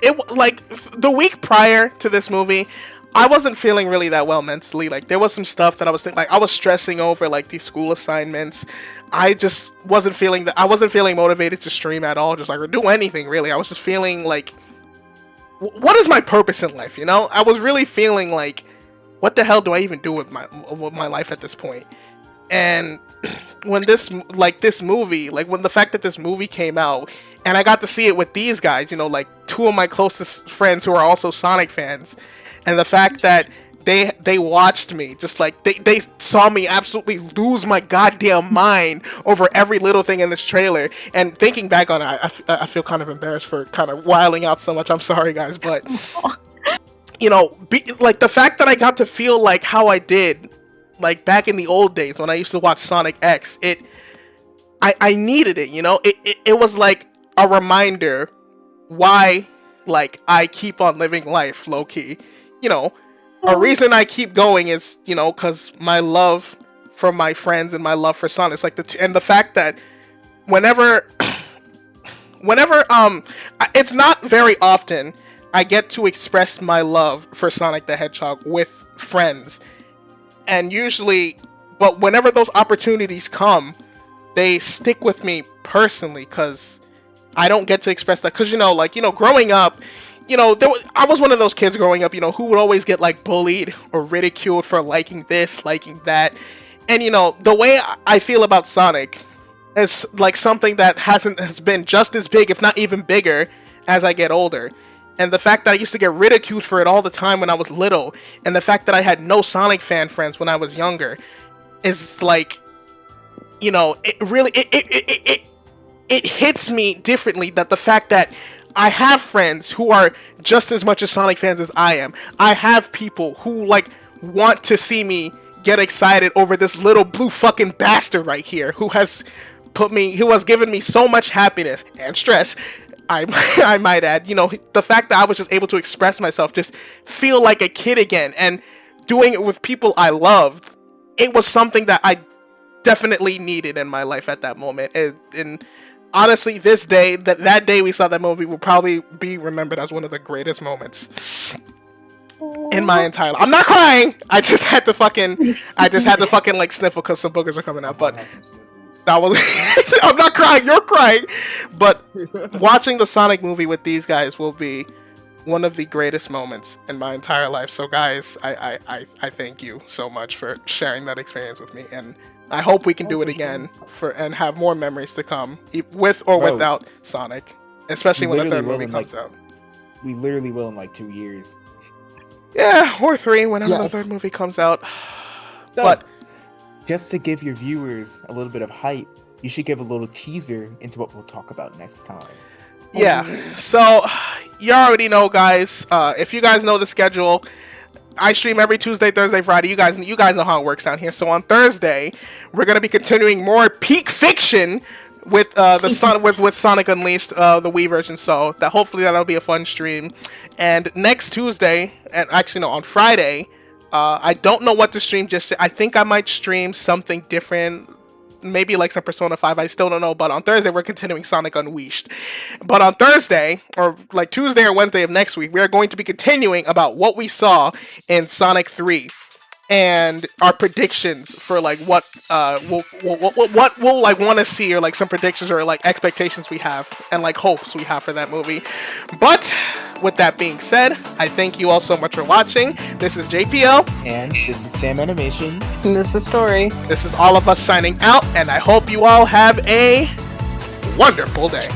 the week prior to this movie, I wasn't feeling really that well mentally. Like there was some stuff that I was thinking, like I was stressing over like these school assignments. I just wasn't feeling that. I wasn't feeling motivated to stream at all, just like or do anything really. I was just feeling like, what is my purpose in life? You know, I was really feeling like, what the hell do I even do with my life at this point? And when this movie, like when the fact that this movie came out, and I got to see it with these guys, you know, like 2 of my closest friends who are also Sonic fans, and the fact that they watched me, just like they saw me absolutely lose my goddamn mind over every little thing in this trailer. And thinking back on it, I feel kind of embarrassed for kind of wiling out so much. I'm sorry, guys, but you know, like the fact that I got to feel like how I did, like back in the old days when I used to watch Sonic X, I needed it. You know, it was like a reminder why like I keep on living life low key. You know. A reason I keep going is, you know, because my love for my friends and my love for Sonic. It's like and the fact that whenever, it's not very often I get to express my love for Sonic the Hedgehog with friends, and usually, but whenever those opportunities come, they stick with me personally because I don't get to express that. Because you know, like growing up. You know, I was one of those kids growing up, you know, who would always get, like, bullied or ridiculed for liking this, liking that. And, you know, the way I feel about Sonic is, like, something that has been just as big, if not even bigger, as I get older. And the fact that I used to get ridiculed for it all the time when I was little, and the fact that I had no Sonic fan friends when I was younger, is, like, you know, it really, it hits me differently that the fact that I have friends who are just as much as Sonic fans as I am. I have people who like want to see me get excited over this little blue fucking bastard right here who has given me so much happiness and stress I might add, you know, the fact that I was just able to express myself, just feel like a kid again, and doing it with people I loved, it was something that I definitely needed in my life at that moment. And honestly, this day, that day we saw that movie will probably be remembered as one of the greatest moments in my entire life. I'm not crying. I just had to fucking like sniffle because some boogers are coming out. But that was I'm not crying. You're crying. But watching the Sonic movie with these guys will be one of the greatest moments in my entire life. So guys, I thank you so much for sharing that experience with me, and I hope we can do it again and have more memories to come, with or without Sonic, especially when the third movie comes out. We literally will in like 2 years. Yeah, or 3, whenever the third movie comes out. So, but just to give your viewers a little bit of hype, you should give a little teaser into what we'll talk about next time. Yeah, so you already know, guys. If you guys know the schedule, I stream every Tuesday, Thursday, Friday. You guys know how it works down here. So on Thursday, we're gonna be continuing more peak fiction with with Sonic Unleashed, the Wii version. So that hopefully that'll be a fun stream. And next Tuesday, and actually no, on Friday, I don't know what to stream just yet. I think I might stream something different. Maybe like some Persona 5, I still don't know. But on Thursday, we're continuing Sonic Unleashed. But on Thursday, or like Tuesday or Wednesday of next week, we are going to be continuing about what we saw in Sonic 3. And our predictions for like what we'll like want to see, or like some predictions or like expectations we have and like hopes we have for that movie. But with that being said, I thank you all so much for watching. This is JPL. And this is Sam Animations. And this is Story. This is all of us signing out, and I hope you all have a wonderful day.